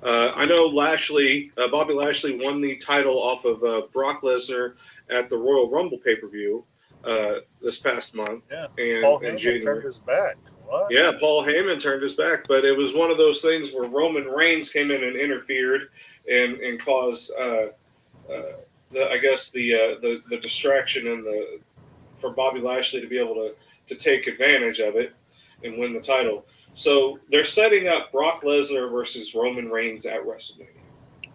I know Bobby Lashley won the title off of Brock Lesnar at the Royal Rumble pay-per-view this past month. Yeah, and Paul Heyman January. turned his back. What? Yeah, Paul Heyman turned his back, but it was one of those things where Roman Reigns came in and interfered and caused, the distraction and for Bobby Lashley to be able to take advantage of it. and win the title. So they're setting up Brock Lesnar versus Roman Reigns at WrestleMania.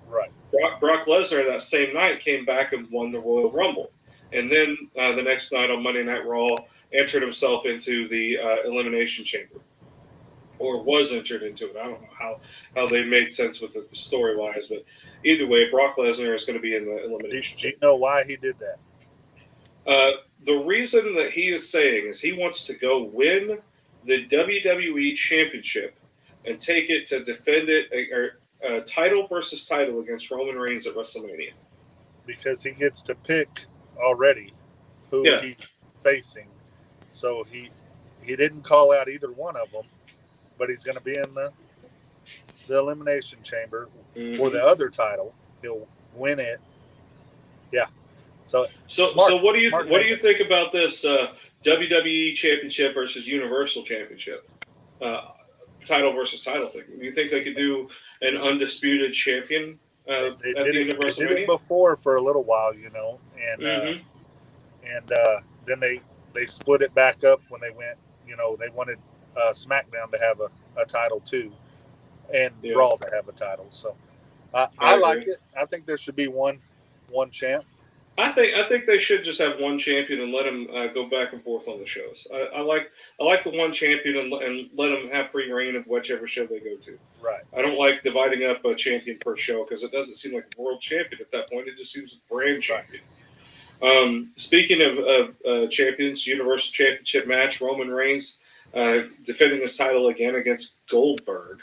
Right. Brock Lesnar that same night came back and won the Royal Rumble. And then the next night on Monday Night Raw, entered himself into the Elimination Chamber. Or was entered into it. I don't know how they made sense with it story-wise. But either way, Brock Lesnar is going to be in the Elimination Do you Chamber. know why he did that? The reason that he is saying is he wants to go win the WWE Championship and take it to defend it, title versus title against Roman Reigns at WrestleMania. Because he gets to pick already who he's facing. So he didn't call out either one of them, but he's going to be in the Elimination Chamber for the other title. He'll win it. Yeah. So what do you think about this WWE Championship versus Universal Championship title versus title thing? Do you think they could do an undisputed champion at the end of WrestleMania? They did it before for a little while, and then they split it back up when they went. They wanted SmackDown to have a title too, and Raw to have a title. So I like it. I think there should be one champ. I think they should just have one champion and let him go back and forth on the shows. I like the one champion and let them have free reign of whichever show they go to. Right. I don't like dividing up a champion per show because it doesn't seem like a world champion at that point. It just seems a brand champion. Speaking of champions, Universal Championship match, Roman Reigns defending his title again against Goldberg.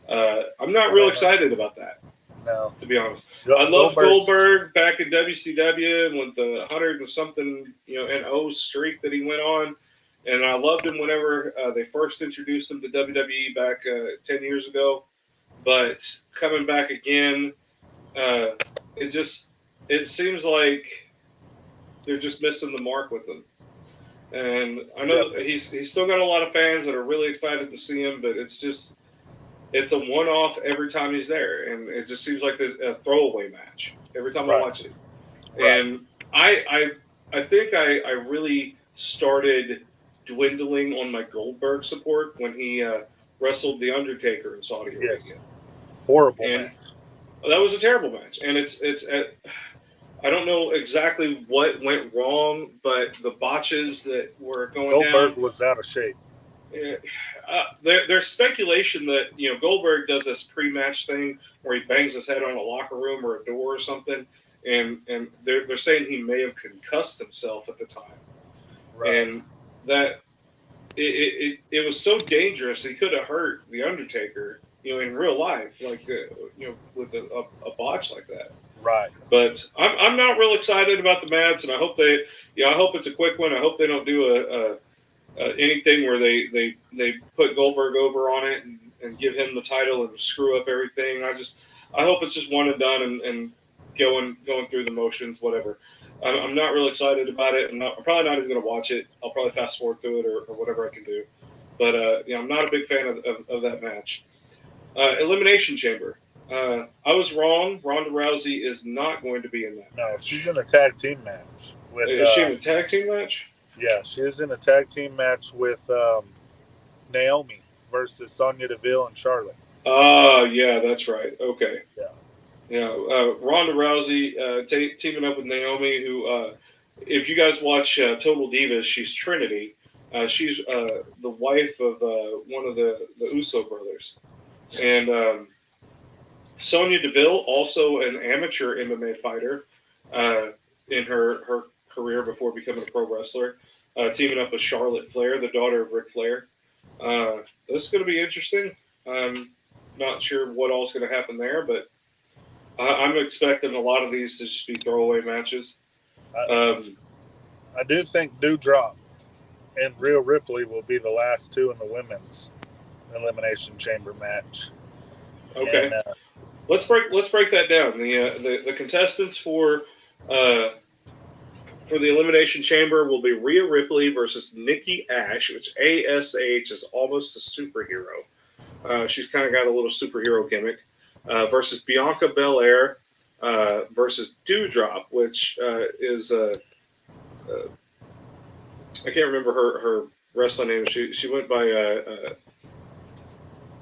I'm not real excited about that. No, to be honest, I love Goldberg back in WCW and with the 100 and something, and 0 streak that he went on, and I loved him whenever they first introduced him to WWE back 10 years ago. But coming back again, it seems like they're just missing the mark with him. And I know that he's still got a lot of fans that are really excited to see him, but it's a one-off every time he's there, and it just seems like there's a throwaway match every time I watch it. Right. And I think I really started dwindling on my Goldberg support when he wrestled The Undertaker in Saudi Arabia. Yes. Horrible match. That was a terrible match, and it's I don't know exactly what went wrong, but the botches that were going down. Goldberg was out of shape. There's speculation that Goldberg does this pre-match thing where he bangs his head on a locker room or a door or something, and they're saying he may have concussed himself at the time, right. And that it was so dangerous he could have hurt the Undertaker, in real life, like with a botch like that. Right. But I'm not real excited about the match, and I hope I hope it's a quick one. I hope they don't do anything where they put Goldberg over on it and give him the title and screw up everything. I hope it's just one and done and going through the motions, whatever. I'm not real excited about it. I'm probably not even going to watch it. I'll probably fast forward through it or whatever I can do. But I'm not a big fan of that match. Elimination Chamber. I was wrong. Ronda Rousey is not going to be in that. No, she's in a tag team match. Is she in a tag team match? Yeah, she is in a tag team match with Naomi versus Sonya Deville and Charlotte. Yeah, that's right. Okay. Yeah. Ronda Rousey teaming up with Naomi, who, if you guys watch Total Divas, she's Trinity. She's the wife of one of the Uso brothers. And Sonya Deville, also an amateur MMA fighter in her career before becoming a pro wrestler, teaming up with Charlotte Flair, the daughter of Ric Flair. This is going to be interesting. I'm not sure what all is going to happen there, but I'm expecting a lot of these to just be throwaway matches. I do think Doudrop and Rhea Ripley will be the last two in the women's Elimination Chamber match. Okay, and, let's break that down. The contestants for the Elimination Chamber will be Rhea Ripley versus Nikki Ash, which ASH is almost a superhero. She's kind of got a little superhero gimmick. Versus Bianca Belair versus Doudrop, which is I can't remember her wrestling name. She went by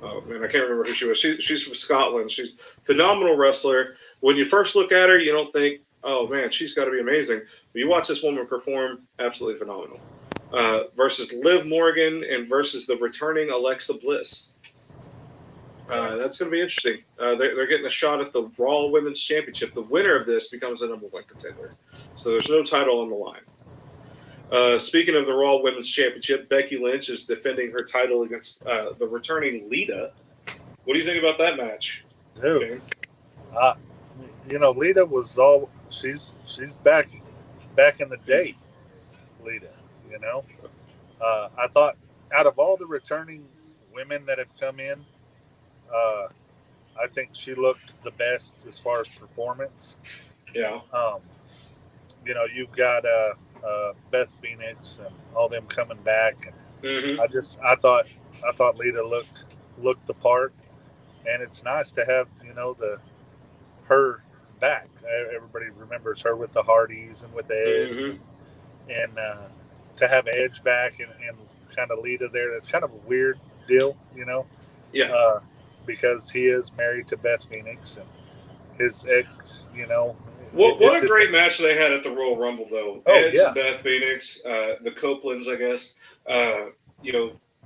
oh man, I can't remember who she was. She's from Scotland. She's a phenomenal wrestler. When you first look at her, you don't think, oh man, she's got to be amazing. But you watch this woman perform, absolutely phenomenal. Versus Liv Morgan and versus the returning Alexa Bliss. That's going to be interesting. They're getting a shot at the Raw Women's Championship. The winner of this becomes the number 1 contender. So there's no title on the line. Speaking of the Raw Women's Championship, Becky Lynch is defending her title against the returning Lita. What do you think about that match? Dude, Lita was she's back in the day. Lita, I thought out of all the returning women that have come in, I think she looked the best as far as performance. Yeah. You've got Beth Phoenix and all them coming back, and I thought Lita looked the part, and it's nice to have her back. Everybody remembers her with the Hardys and with Edge, and to have Edge back and kind of Lita there, that's kind of a weird deal, Yeah. Because he is married to Beth Phoenix and his ex, What a great match they had at the Royal Rumble, though. Oh, Edge yeah. and Beth Phoenix, the Copelands, I guess,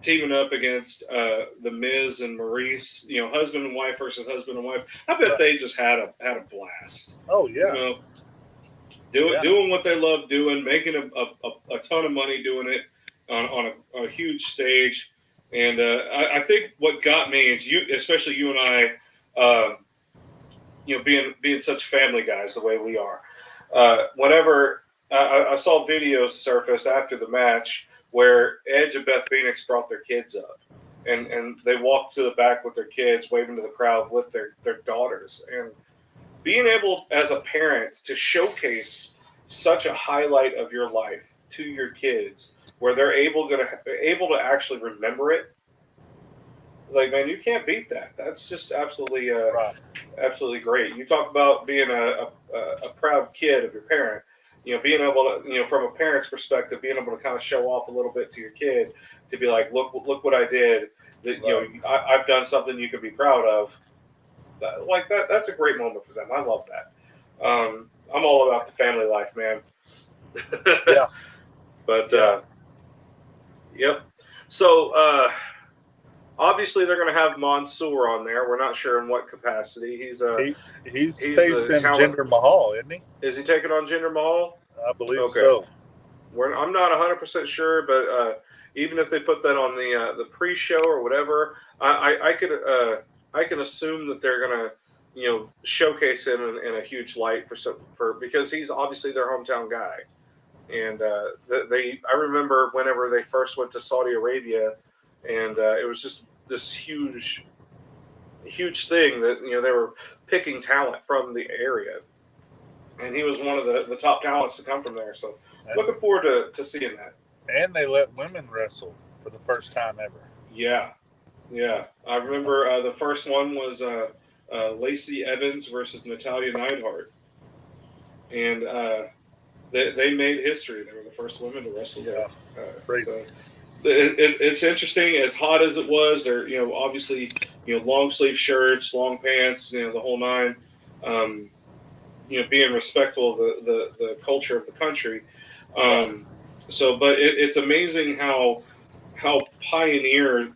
teaming up against the Miz and Maurice, husband and wife versus husband and wife. I bet they just had a blast. Oh yeah. Doing what they love doing, making a ton of money doing it on a huge stage. And I think what got me is especially you and I, being such family guys the way we are. Whenever I saw videos surface after the match where Edge and Beth Phoenix brought their kids up, and they walked to the back with their kids, waving to the crowd with their daughters, and being able as a parent to showcase such a highlight of your life to your kids, where they're able to actually remember it. Like, man, you can't beat that. That's just absolutely absolutely great. You talk about being a proud kid of your parent. Being able to, from a parent's perspective, being able to kind of show off a little bit to your kid, to be like, look what I did. That I've done something you can be proud of. That's a great moment for them. I love that. I'm all about the family life, man. Yeah. But yep. So obviously they're going to have Mansoor on there. We're not sure in what capacity. He's facing Jinder Mahal, isn't he? Is he taking on Jinder Mahal? I believe so. I'm not 100% sure, but even if they put that on the pre-show or whatever, I can assume that they're going to showcase him in a huge light because he's obviously their hometown guy. And I remember whenever they first went to Saudi Arabia, and it was just this huge thing that they were picking talent from the area, and he was one of the top talents to come from there. So looking forward to seeing that. And they let women wrestle for the first time ever. Yeah. I remember the first one was Lacey Evans versus Natalya Neidhart, and they made history. They were the first women to wrestle. Yeah, crazy. So it's interesting. As hot as it was, they're obviously long sleeve shirts, long pants, the whole nine. Being respectful of the culture of the country. But it's amazing how pioneer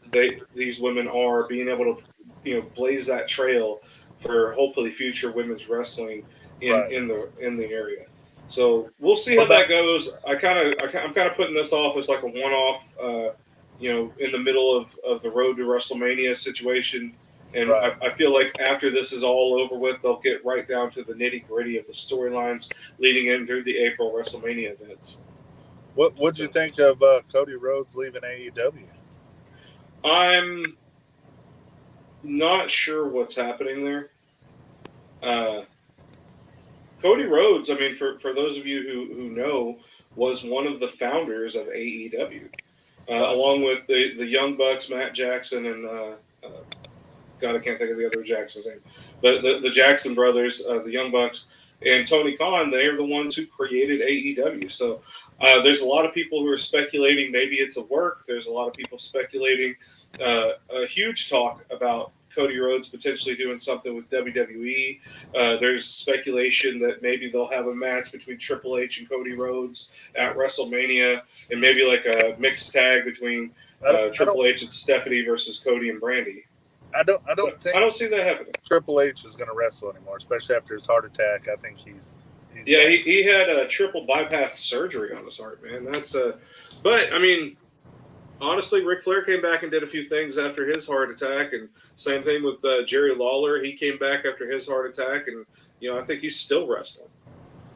these women are, being able to blaze that trail for hopefully future women's wrestling in the area. So we'll see how that goes. I'm kind of putting this off as like a one-off, in the middle of the road to WrestleMania situation. And I feel like after this is all over with, they'll get right down to the nitty-gritty of the storylines leading into the April WrestleMania events. What'd you think of Cody Rhodes leaving AEW? I'm not sure what's happening there. Cody Rhodes, I mean, for those of you who know, was one of the founders of AEW, along with the Young Bucks, Matt Jackson, and God, I can't think of the other Jackson's name, but the Jackson brothers, the Young Bucks, and Tony Khan, they're the ones who created AEW. So there's a lot of people who are speculating maybe it's a work. There's a lot of people speculating a huge talk about Cody Rhodes potentially doing something with WWE. There's speculation that maybe they'll have a match between Triple H and Cody Rhodes at WrestleMania, and maybe like a mixed tag between Triple H and Stephanie versus Cody and Brandy. I don't think I don't see that happening. Triple H is going to wrestle anymore, especially after his heart attack. I think he's yeah, he had a triple bypass surgery on his heart, man. That's but I mean, honestly, Ric Flair came back and did a few things after his heart attack, and same thing with Jerry Lawler. He came back after his heart attack, and I think he's still wrestling.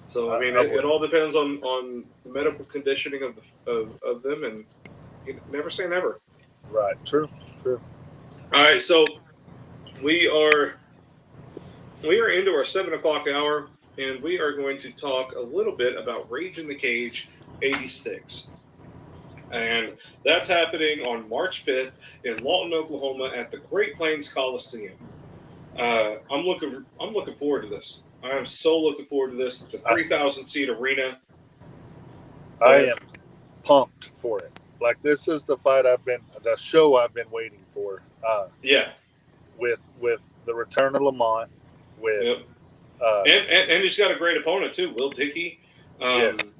So I mean, it all depends on the medical conditioning of them, and you never say never. Right. True. All right, so we are into our 7 o'clock hour, and we are going to talk a little bit about Rage in the Cage 86. And that's happening on March 5th in Lawton, Oklahoma at the Great Plains Coliseum. I'm looking forward to this. I am so looking forward to this. It's a 3,000-seat arena. I am pumped for it. Like, this is the show I've been waiting for. Yeah. With the return of Lamont, and he's got a great opponent too, Will Dicke. Yes.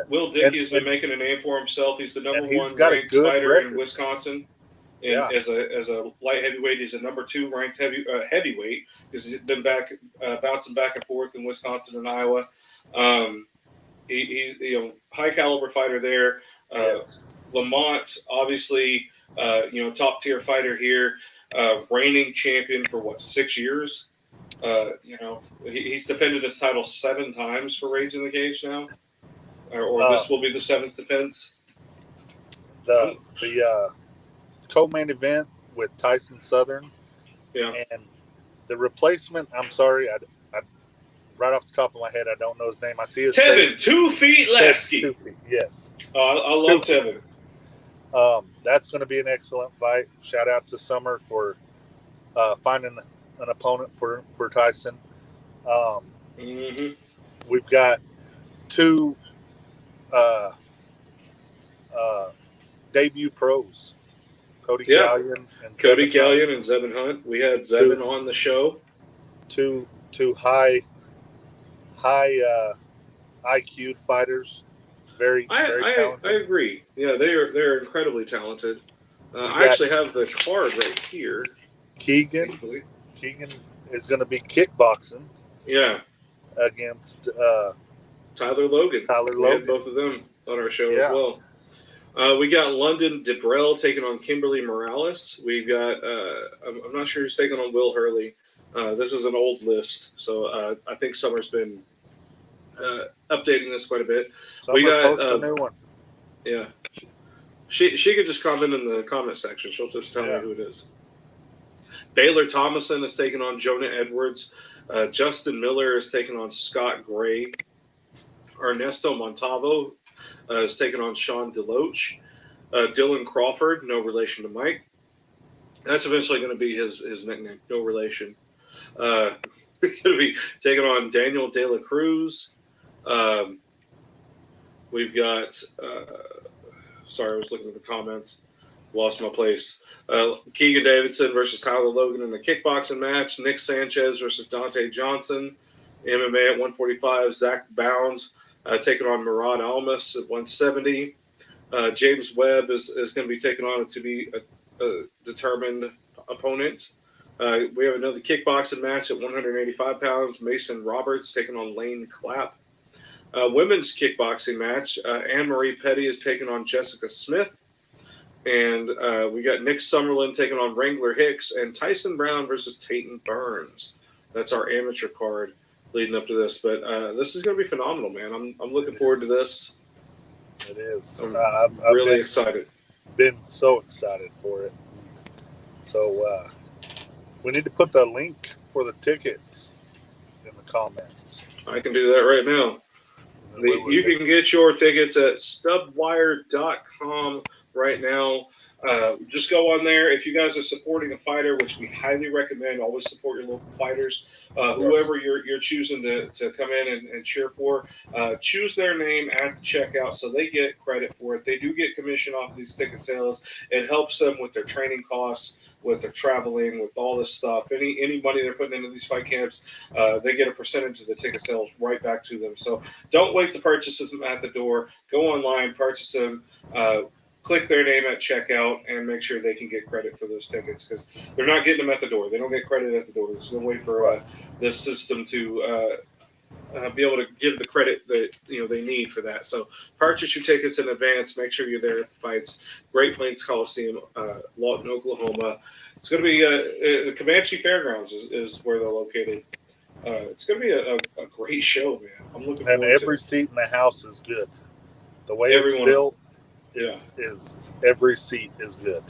Will Dicke has been making a name for himself. He's the number one ranked fighter record in Wisconsin. And as a light heavyweight, he's a number 2 ranked heavyweight because he's been bouncing back and forth in Wisconsin and Iowa. He's high caliber fighter there. Lamont, obviously, top tier fighter here, reigning champion for 6 years. He's defended his title 7 times for Rage in the Cage now, or this will be the 7th defense. The co-main event with Tyson Southern, and the replacement. I'm sorry, I right off the top of my head, I don't know his name. I see his Tevin 2 Feet Lasky. 2 feet, yes. I love Tevin. That's going to be an excellent fight. Shout out to Summer for finding an opponent for Tyson. We've got 2 debut pros, Cody Gallion and Zebin Hunt. We had Zebin on the show. Two high IQ fighters. Very talented. I agree. Yeah, they're incredibly talented. I actually have the card right here. Keegan is going to be kickboxing. Yeah. Against Tyler Logan. We had both of them on our show as well. We got London Debrell taking on Kimberly Morales. We've got I'm not sure who's taking on Will Hurley. This is an old list, so I think Summer's been updating this quite a bit. We got a new one. Yeah, she could just comment in the comment section. She'll just tell me who it is. Baylor Thomason is taking on Jonah Edwards. Justin Miller is taking on Scott Gray. Ernesto Montalvo is taking on Sean DeLoach. Dylan Crawford, no relation to Mike. That's eventually going to be his nickname, no relation. We're going to be taking on Daniel De La Cruz. We've got, sorry, I was looking at the comments. Lost my place. Keegan Davidson versus Tyler Logan in the kickboxing match. Nick Sanchez versus Dante Johnson. MMA at 145. Zach Bounds taking on Murad Almas at 170. James Webb is going to be taking on to be a determined opponent. We have another kickboxing match at 185 pounds. Mason Roberts taking on Lane Clapp. Women's kickboxing match. Anne-Marie Petty is taking on Jessica Smith. And we got Nick Summerlin taking on Wrangler Hicks, and Tyson Brown versus Tayton Burns. That's our amateur card leading up to this. But this is going to be phenomenal, man. I'm looking forward to this. It is. I'm really excited. Been so excited for it. So we need to put the link for the tickets in the comments. I can do that right now. You can get your tickets at stubwire.com right now. Just go on there. If you guys are supporting a fighter, which we highly recommend, always support your local fighters. Whoever you're choosing to come in and cheer for, choose their name at the checkout so they get credit for it. They do get commission off of these ticket sales. It helps them with their training costs, with their traveling, with all this stuff. Any money they're putting into these fight camps, they get a percentage of the ticket sales right back to them. So don't wait to purchase them at the door. Go online, purchase them. Click their name at checkout and make sure they can get credit for those tickets because they're not getting them at the door. They don't get credit at the door. There's no way for this system to be able to give the credit that they need for that. So purchase your tickets in advance. Make sure you're there at the fights. Great Plains Coliseum, Lawton, Oklahoma. It's going to be the Comanche Fairgrounds is where they're located. It's going to be a great show, man. I'm looking forward to it. And every seat in the house is good. The way it's built is every seat is good.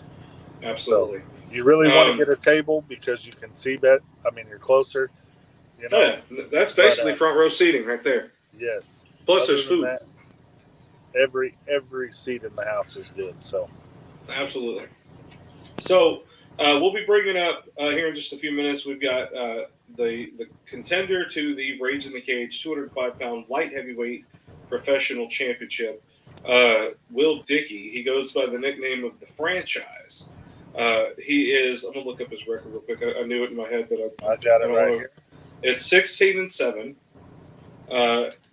Absolutely. So you really want to get a table because you can see better. I mean, you're closer. Yeah, that's basically front row seating right there. Yes. Plus, there's food. That, every seat in the house is good. So absolutely. So we'll be bringing up here in just a few minutes. We've got the contender to the Rage in the Cage 205-pound light heavyweight professional championship, Will Dicke. He goes by the nickname of the Franchise. He is. I'm gonna look up his record real quick. I knew it in my head, but I got it right here. It's 16-7.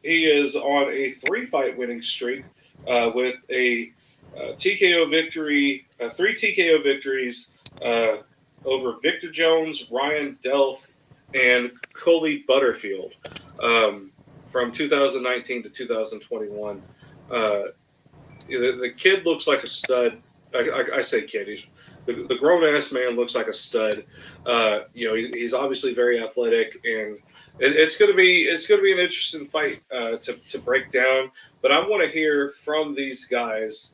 He is on a 3-fight winning streak with a TKO victory, 3 TKO victories over Victor Jones, Ryan Delph, and Coley Butterfield from 2019 to 2021. The kid looks like a stud. I say kid. He's the grown-ass man looks like a stud. He's obviously very athletic, and it's going to be an interesting fight to break down. But I want to hear from these guys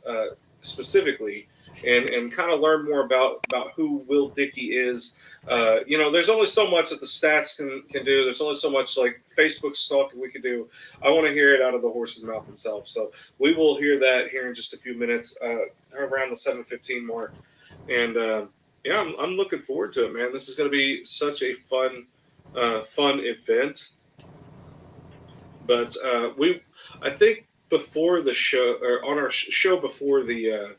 specifically and kind of learn more about who Will Dicke is. There's only so much that the stats can do. There's only so much like Facebook stalking we can do. I want to hear it out of the horse's mouth himself. So we will hear that here in just a few minutes, around the 7:15 mark. And I'm looking forward to it, man. This is going to be such a fun event. But I think before the show, or on our show before the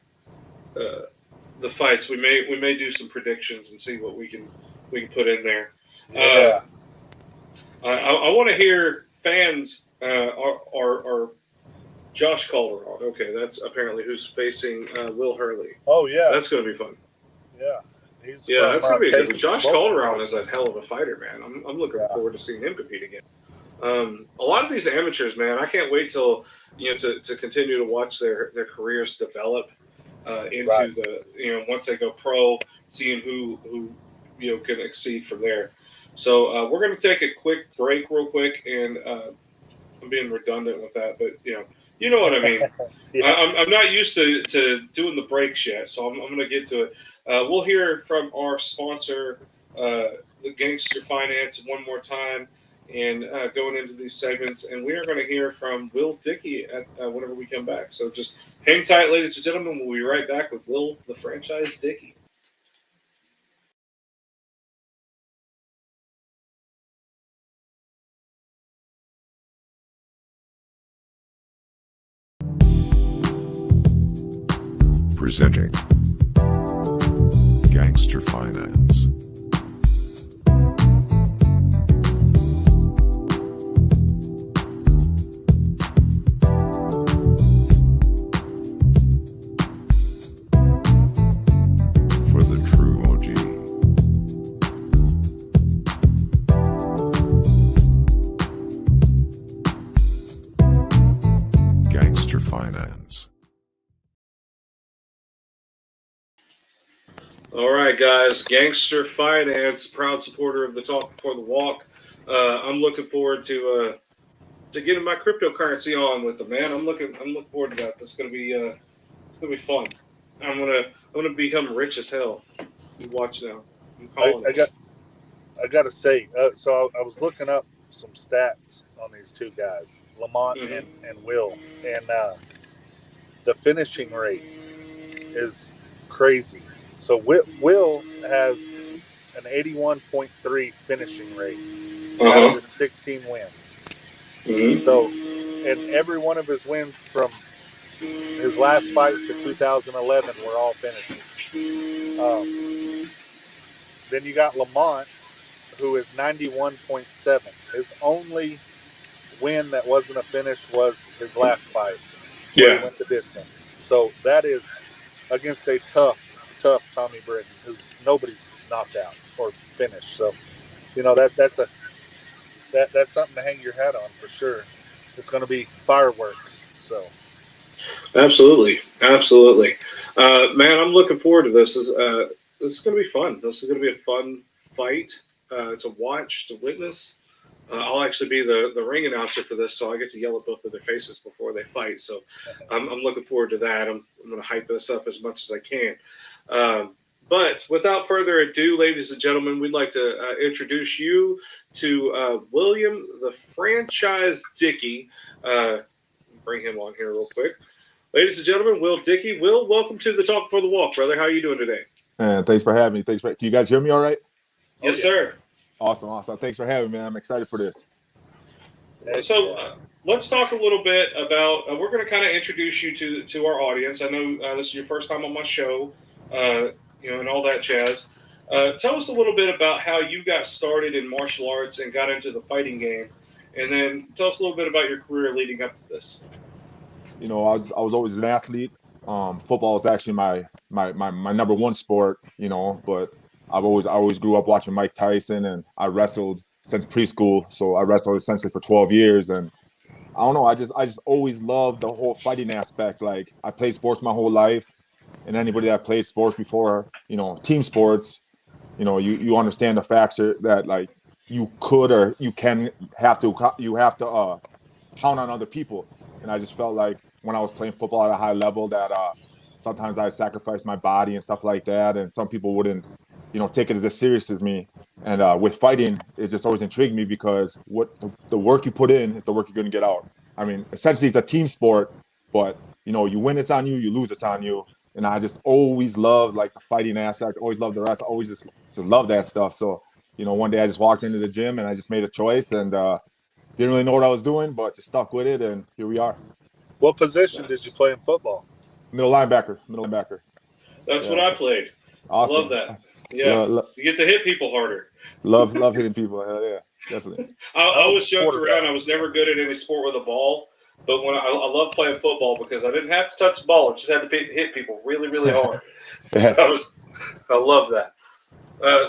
fights, we may do some predictions and see what we can put in there. Yeah. I want to hear fans are Josh Calderon. Okay, that's apparently who's facing Will Hurley. Oh yeah, that's going to be fun. Yeah, that's going to be good. Josh Calderon is a hell of a fighter, man. I'm looking forward to seeing him compete again. A lot of these amateurs, man, I can't wait till to continue to watch their careers develop into the once they go pro, seeing who can exceed from there. So we're going to take a quick break, real quick, and I'm being redundant with that, but you know what I mean. I'm not used to doing the breaks yet, so I'm going to get to it. We'll hear from our sponsor, the Ganster Finance, one more time, and going into these segments. And we are going to hear from Will Dicke whenever we come back. So just hang tight, ladies and gentlemen. We'll be right back with Will, the Franchise Dicke. Presenting Ganster Finance. For the true OG. Ganster Finance. All right, guys. Ganster Finance, proud supporter of the Talk Before the Walk. I'm looking forward to getting my cryptocurrency on with them, man. I'm looking forward to that. It's gonna be fun. I'm gonna become rich as hell. You watch now. I'm calling it. I got to say, so I was looking up some stats on these two guys, Lamont and Will, and the finishing rate is crazy. So Will has an 81.3 finishing rate out of his 16 wins. Mm-hmm. So, and every one of his wins from his last fight to 2011 were all finishes. Then you got Lamont, who is 91.7. His only win that wasn't a finish was his last fight, where he went the distance. So that is against a tough Tommy Britton, who's nobody's knocked out or finished. So, that's something to hang your hat on for sure. It's going to be fireworks. So, Absolutely. Man, I'm looking forward to this. This is going to be fun. This is going to be a fun fight to watch, to witness. I'll actually be the ring announcer for this, so I get to yell at both of their faces before they fight. So I'm looking forward to that. I'm going to hype this up as much as I can. But without further ado, ladies and gentlemen, we'd like to introduce you to William, the franchise Dicke. Bring him on here real quick. Ladies and gentlemen, Will Dicke. Will, welcome to the Talk for the Walk, brother. How are you doing today? Thanks for having me. Can you guys hear me all right? Yes, sir. Awesome. Thanks for having me, man. I'm excited for this. So let's talk a little bit about, we're going to kind of introduce you to our audience. I know this is your first time on my show, and all that jazz. Tell us a little bit about how you got started in martial arts and got into the fighting game. And then tell us a little bit about your career leading up to this. I was always an athlete. Football was actually my number one sport, but I always grew up watching Mike Tyson, and I wrestled since preschool. So I wrestled essentially for 12 years, and I don't know, I just always loved the whole fighting aspect. Like, I played sports my whole life, and anybody that played sports before, team sports, you understand the factor that, like, you could or you have to count on other people. And I just felt like when I was playing football at a high level that sometimes I sacrificed my body and stuff like that, and some people wouldn't, take it as serious as me. And with fighting, it just always intrigued me because what the work you put in is the work you're going to get out. I mean, essentially, it's a team sport, but you win, it's on you. You lose, it's on you. And I just always loved, like, the fighting aspect. Always loved the rest. I always just love that stuff. So, one day I just walked into the gym and I just made a choice, and didn't really know what I was doing, but just stuck with it, and here we are. What position did you play in football? Middle linebacker. That's what I played. Awesome. I love that. Yeah, you get to hit people harder. Love hitting people. Hell yeah, definitely. I always joked around. I was never good at any sport with a ball, but when I love playing football because I didn't have to touch the ball; I just had to hit people really, really hard. I love that.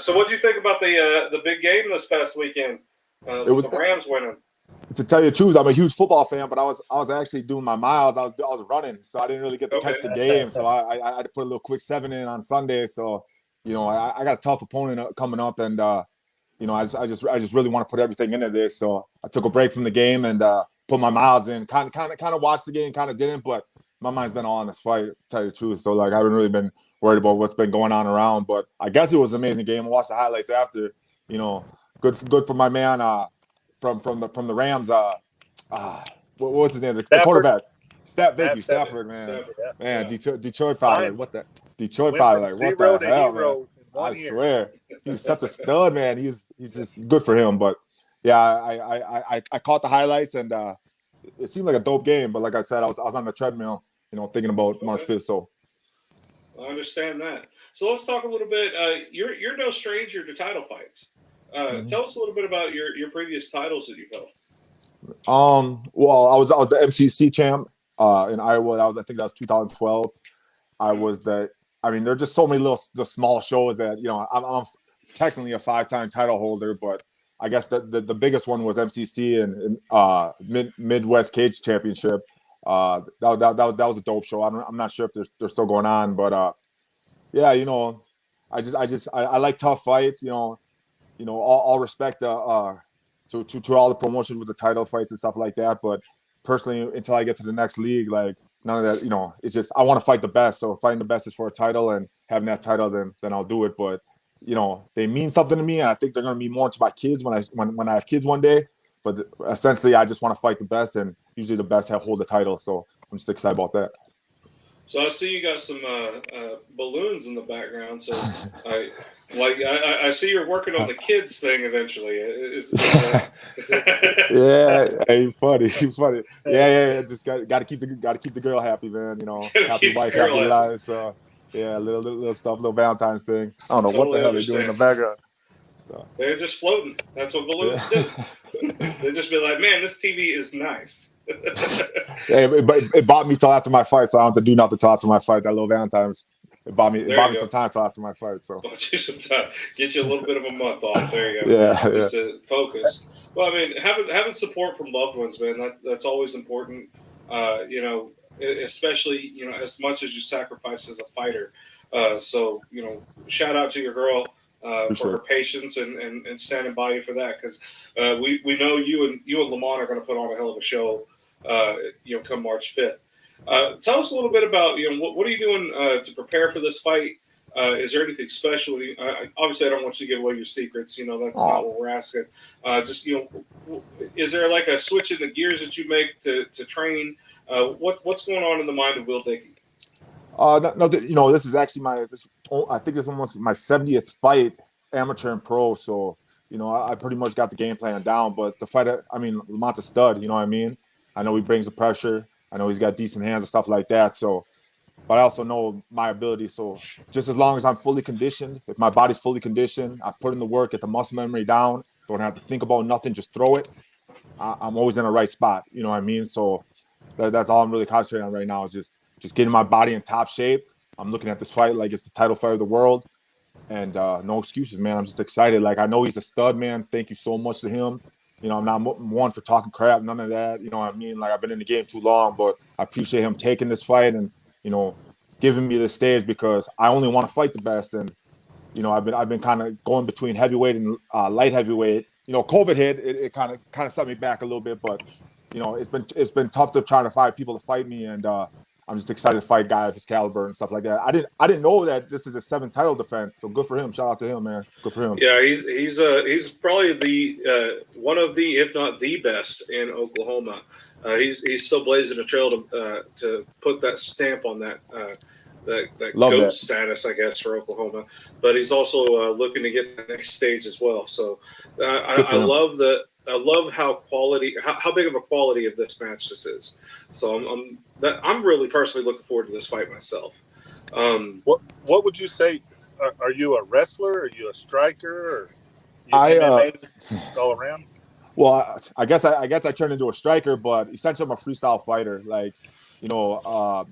So, what do you think about the big game this past weekend? The Rams winning. To tell you the truth, I'm a huge football fan, but I was actually doing my miles. I was running, so I didn't really get to catch the game. So I had to put a little quick 7 in on Sunday. So I got a tough opponent coming up, and I just really want to put everything into this. So I took a break from the game and put my miles in. Kind of watched the game, kind of didn't, but my mind's been all on this fight. To tell you the truth, so, like, I haven't really been worried about what's been going on around. But I guess it was an amazing game. I watched the highlights after. Good for my man. From the Rams, what's his name? The quarterback. Thank you, Stafford, man. Man, Detroit finally. What the Detroit finally? What the hell, man? I swear, he was such a stud, man. He's just good for him. But yeah, I caught the highlights, and it seemed like a dope game. But like I said, I was on the treadmill, thinking about March 5th. So I understand that. So let's talk a little bit. You're no stranger to title fights. Tell us a little bit about your previous titles that you've held. Well, I was the MCC champ in Iowa. I think that was 2012. There are just so many the small shows that I'm technically a 5-time title holder, but I guess the biggest one was MCC and Midwest Cage Championship. That was a dope show. I'm not sure if they're still going on, but yeah, I like tough fights. All respect to all the promotions with the title fights and stuff like that. But personally, until I get to the next league, like, none of that, it's just, I want to fight the best. So if fighting the best is for a title and having that title, then I'll do it. But, they mean something to me. And I think they're going to mean more to my kids when I have kids one day. But essentially, I just want to fight the best, and usually the best hold the title. So I'm just excited about that. So I see you got some balloons in the background. So I see you're working on the kids thing eventually. Yeah, hey, funny, funny. Yeah. Just got to keep the girl happy, man. You know, Gotta happy keep the wife, girl happy happy. life. So yeah, little stuff, little Valentine's thing. I don't know what the Totally hell they're doing in the understand. background. So They're just floating. That's what balloons yeah. do. They just be like, man, this TV is nice. Yeah, it bought me till after my fight, so I don't have to do nothing till after my fight. That little Valentine's, it There bought you me go. some time till after my fight. So Bought you some time. Get you a little bit of a month off. There you go. yeah. Just to focus. Well, I mean, having support from loved ones, man, that's always important. You know, especially as much as you sacrifice as a fighter. So shout out to your girl for Appreciate her it. patience and standing by you for that, because we know you and Lamont are going to put on a hell of a show. Come March 5th. Tell us a little bit about what are you doing to prepare for this fight? Is there anything special? Obviously, I don't want you to give away your secrets. That's Oh, not what we're asking. Just is there like a switch in the gears that you make to train? What's going on in the mind of Will Dicke? no, this is actually I think it's almost my 70th fight, amateur and pro. So, I pretty much got the game plan down. But the fight, I mean, Lamont's a stud. You know what I mean? I know he brings the pressure. I know he's got decent hands and stuff like that. So, but I also know my ability. So, just as long as I'm fully conditioned, if my body's fully conditioned, I put in the work, get the muscle memory down, don't have to think about nothing, just throw it. I'm always in the right spot. You know what I mean? So that's all I'm really concentrating on right now is just getting my body in top shape. I'm looking at this fight like it's the title fight of the world, and no excuses, man. I'm just excited. Like, I know he's a stud, man. Thank you so much to him. I'm not one for talking crap, none of that. You know what I mean? Like, I've been in the game too long, but I appreciate him taking this fight and giving me the stage, because I only want to fight the best. And I've been kind of going between heavyweight and light heavyweight. COVID hit, it kind of set me back a little bit, but it's been tough to try to find people to fight me, and I'm just excited to fight guys of his caliber and stuff like that. I didn't know that this is his 7th title defense, so good for him. Shout out to him, man. Good for him. Yeah, he's probably the one of the, if not the best in Oklahoma. He's still blazing a trail to put that stamp on that Love GOAT that. status, I guess, for Oklahoma. But he's also looking to get the next stage as well. So I love how big of a quality of this match this is. So I'm really personally looking forward to this fight myself. What would you say? Are you a wrestler? Are you a striker? Or MMA all around? Well, I guess I turned into a striker, but essentially I'm a freestyle fighter. Like, it's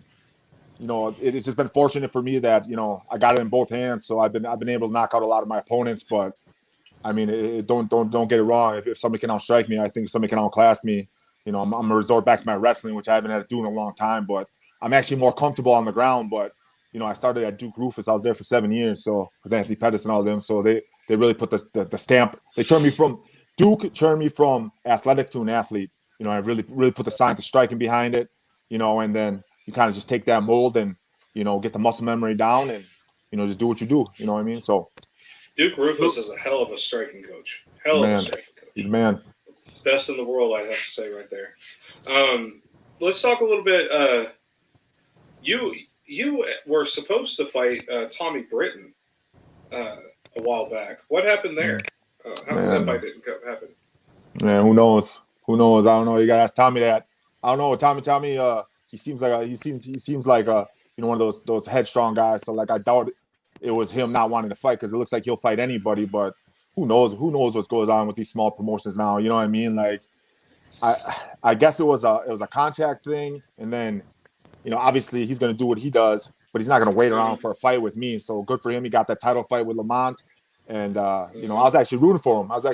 just been fortunate for me that I got it in both hands, so I've been able to knock out a lot of my opponents. But I mean, don't get it wrong. If somebody can outstrike me, I think somebody can outclass me. I'm gonna resort back to my wrestling, which I haven't had to do in a long time. But I'm actually more comfortable on the ground. But I started at Duke Rufus. I was there for 7 years, so with Anthony Pettis and all of them. So they really put the stamp. They turned me from athletic to an athlete. I really put the science of striking behind it. And then you kind of just take that mold and get the muscle memory down and just do what you do. You know what I mean? So Duke Rufus is a hell of a striking coach. Hell of a striking coach. He's man. Best in the world, I'd have to say right there. Let's talk a little bit. You were supposed to fight Tommy Britton a while back. What happened there? How come that fight didn't happen? Man, who knows? I don't know. You gotta ask Tommy that. I don't know. Tommy. He seems like one of those headstrong guys. So like, I doubt it was him not wanting to fight, because it looks like he'll fight anybody. But who knows what goes on with these small promotions now? You know what I mean? Like, I guess it was a contract thing, and then obviously he's gonna do what he does, but he's not gonna wait around for a fight with me. So good for him. He got that title fight with Lamont, and I was actually rooting for him. But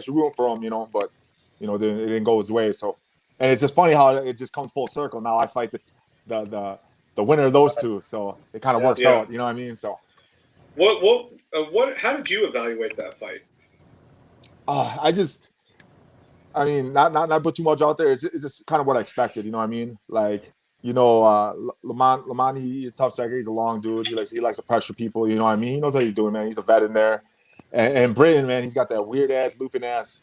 it didn't go his way. So, and it's just funny how it just comes full circle. Now I fight the winner of those two, so it kind of works out. You know what I mean? So, how did you evaluate that fight? Not put too much out there. It's just kind of what I expected. You know what I mean? Like, Lamont, he's a tough striker. He's a long dude. He likes to pressure people. You know what I mean? He knows what he's doing, man. He's a vet in there. And Britton, man, he's got that weird ass looping ass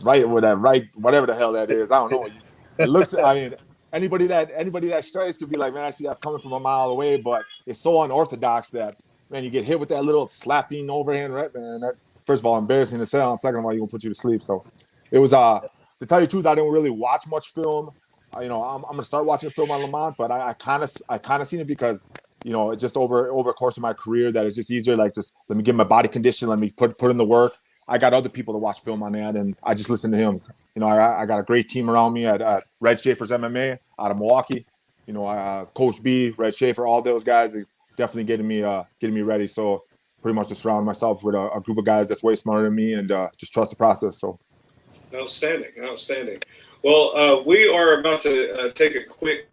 right, whatever the hell that is. I don't know. It looks. anybody that strikes could be like, man, I see that coming from a mile away, but it's so unorthodox that, man, you get hit with that little slapping overhand right, man. That, first of all, embarrassing to say, and second of all, you're gonna put you to sleep. So it was to tell you the truth, I didn't really watch much film. You know, I'm gonna start watching film on Lamont, but I kind of seen it because, you know, it's just over the course of my career that it's just easier. Like, just let me get my body condition, let me put in the work. I got other people to watch film on that, and I just listen to him. You know, I got a great team around me at Red Schaefer's MMA out of Milwaukee. You know, Coach B, Red Schaefer, all those guys are definitely getting me ready. So pretty much just surround myself with a group of guys that's way smarter than me and just trust the process. So outstanding. Well, we are about to take a quick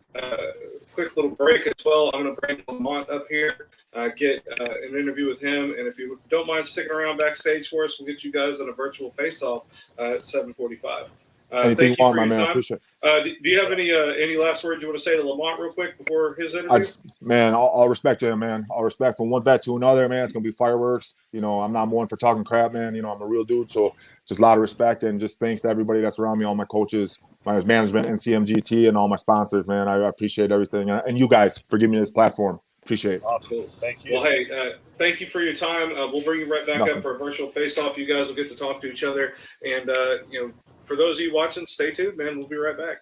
little break as well. I'm going to bring Lamont up here, get an interview with him, and if you don't mind sticking around backstage for us, we'll get you guys on a virtual face-off at 7:45. anything you want, my man, I appreciate it. Do you have any last words you want to say to Lamont real quick before his interview? Man, all respect to him, man. All respect from one vet to another, man. It's gonna be fireworks. You know, I'm not one for talking crap, man. You know, I'm a real dude, so just a lot of respect and just thanks to everybody that's around me, all my coaches, my management, NCMGT, and all my sponsors, man. I appreciate everything, and you guys for giving me this platform. Appreciate it. Awesome. Thank you. Well, hey, thank you for your time. We'll bring you right back up for a virtual face-off. You guys will get to talk to each other, and you know, for those of you watching, stay tuned, man. We'll be right back.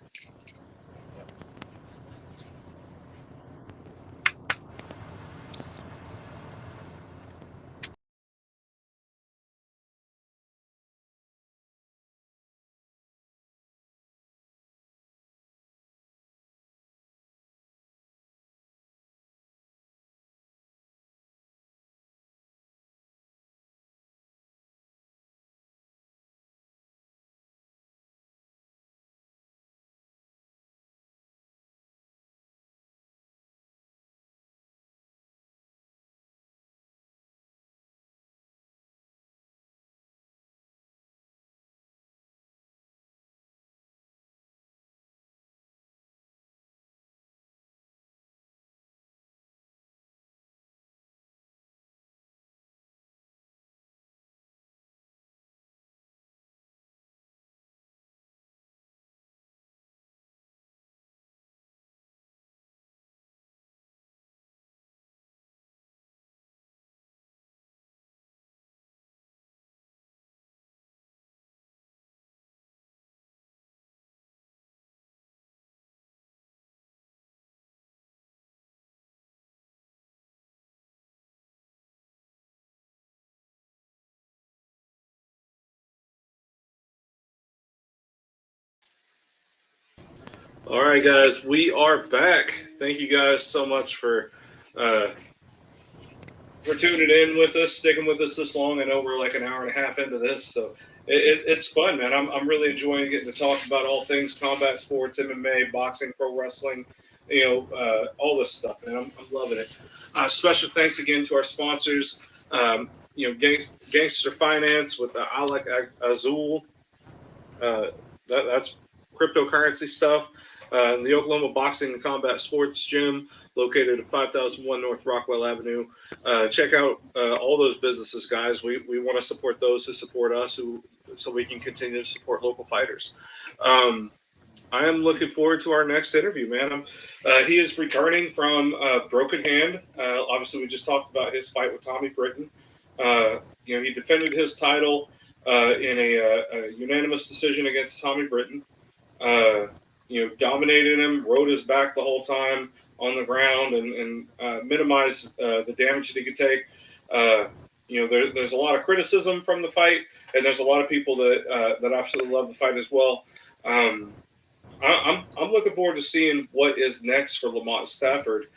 All right, guys, we are back. Thank you guys so much for tuning in with us, sticking with us this long. I know we're like an hour and a half into this, so it's fun, man. I'm really enjoying getting to talk about all things combat sports, MMA, boxing, pro wrestling, you know, all this stuff, man. I'm loving it. Special thanks again to our sponsors, you know, Ganster Finance with the Alak-Azul. That's cryptocurrency stuff. The Oklahoma Boxing and Combat Sports Gym, located at 5001 North Rockwell Avenue. Check out all those businesses, guys. We want to support those who support us, so we can continue to support local fighters. I am looking forward to our next interview, man. He is returning from broken hand. Obviously, we just talked about his fight with Tommy Britton. You know, he defended his title in a unanimous decision against Tommy Britton. You know, dominated him, rode his back the whole time on the ground, and minimized the damage that he could take. You know, there's a lot of criticism from the fight, and there's a lot of people that absolutely love the fight as well. I'm looking forward to seeing what is next for Lamont Stafford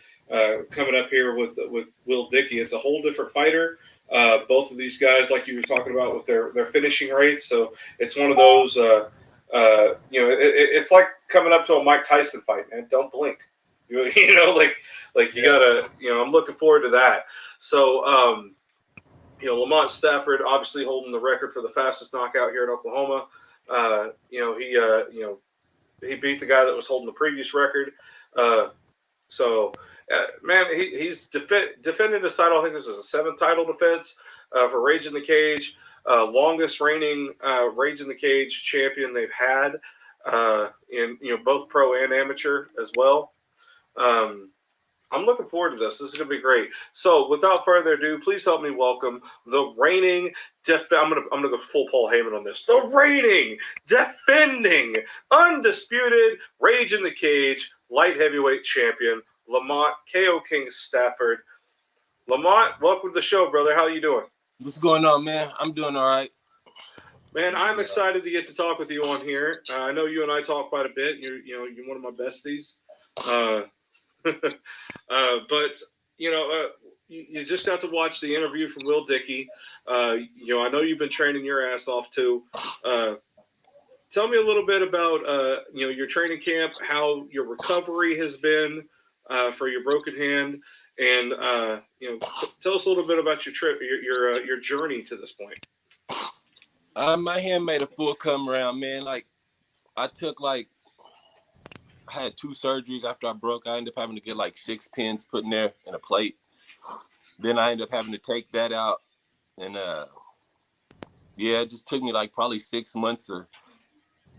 coming up here with Will Dicke. It's a whole different fighter. Both of these guys, like you were talking about, with their finishing rates. So it's one of those. You know, it's like coming up to a Mike Tyson fight, man. Don't blink. You know, like you gotta. You know, I'm looking forward to that. So, you know, Lamont Stafford obviously holding the record for the fastest knockout here in Oklahoma. You know, he beat the guy that was holding the previous record. So, man, he's defending his title. I think this is a 7th title defense for Rage in the Cage. Longest reigning Rage in the Cage champion they've had. in both pro and amateur as well. I'm looking forward to this. This is going to be great. So, without further ado, please help me welcome the reigning I'm gonna go full Paul Heyman on this. The reigning, defending, undisputed, Rage in the Cage light heavyweight champion, Lamont KO King Stafford. Lamont, welcome to the show, brother. How you doing? What's going on, man? I'm doing all right. Man, I'm excited to get to talk with you on here. I know you and I talk quite a bit. You're one of my besties. But you just got to watch the interview from Will Dicke. I know you've been training your ass off too. Tell me a little bit about your training camp, how your recovery has been for your broken hand, and tell us a little bit about your trip, your journey to this point. My hand made a full come around, man. Like I had 2 surgeries after I broke. I ended up having to get like 6 pins put in there in a plate. Then I ended up having to take that out. And it just took me like probably 6 months of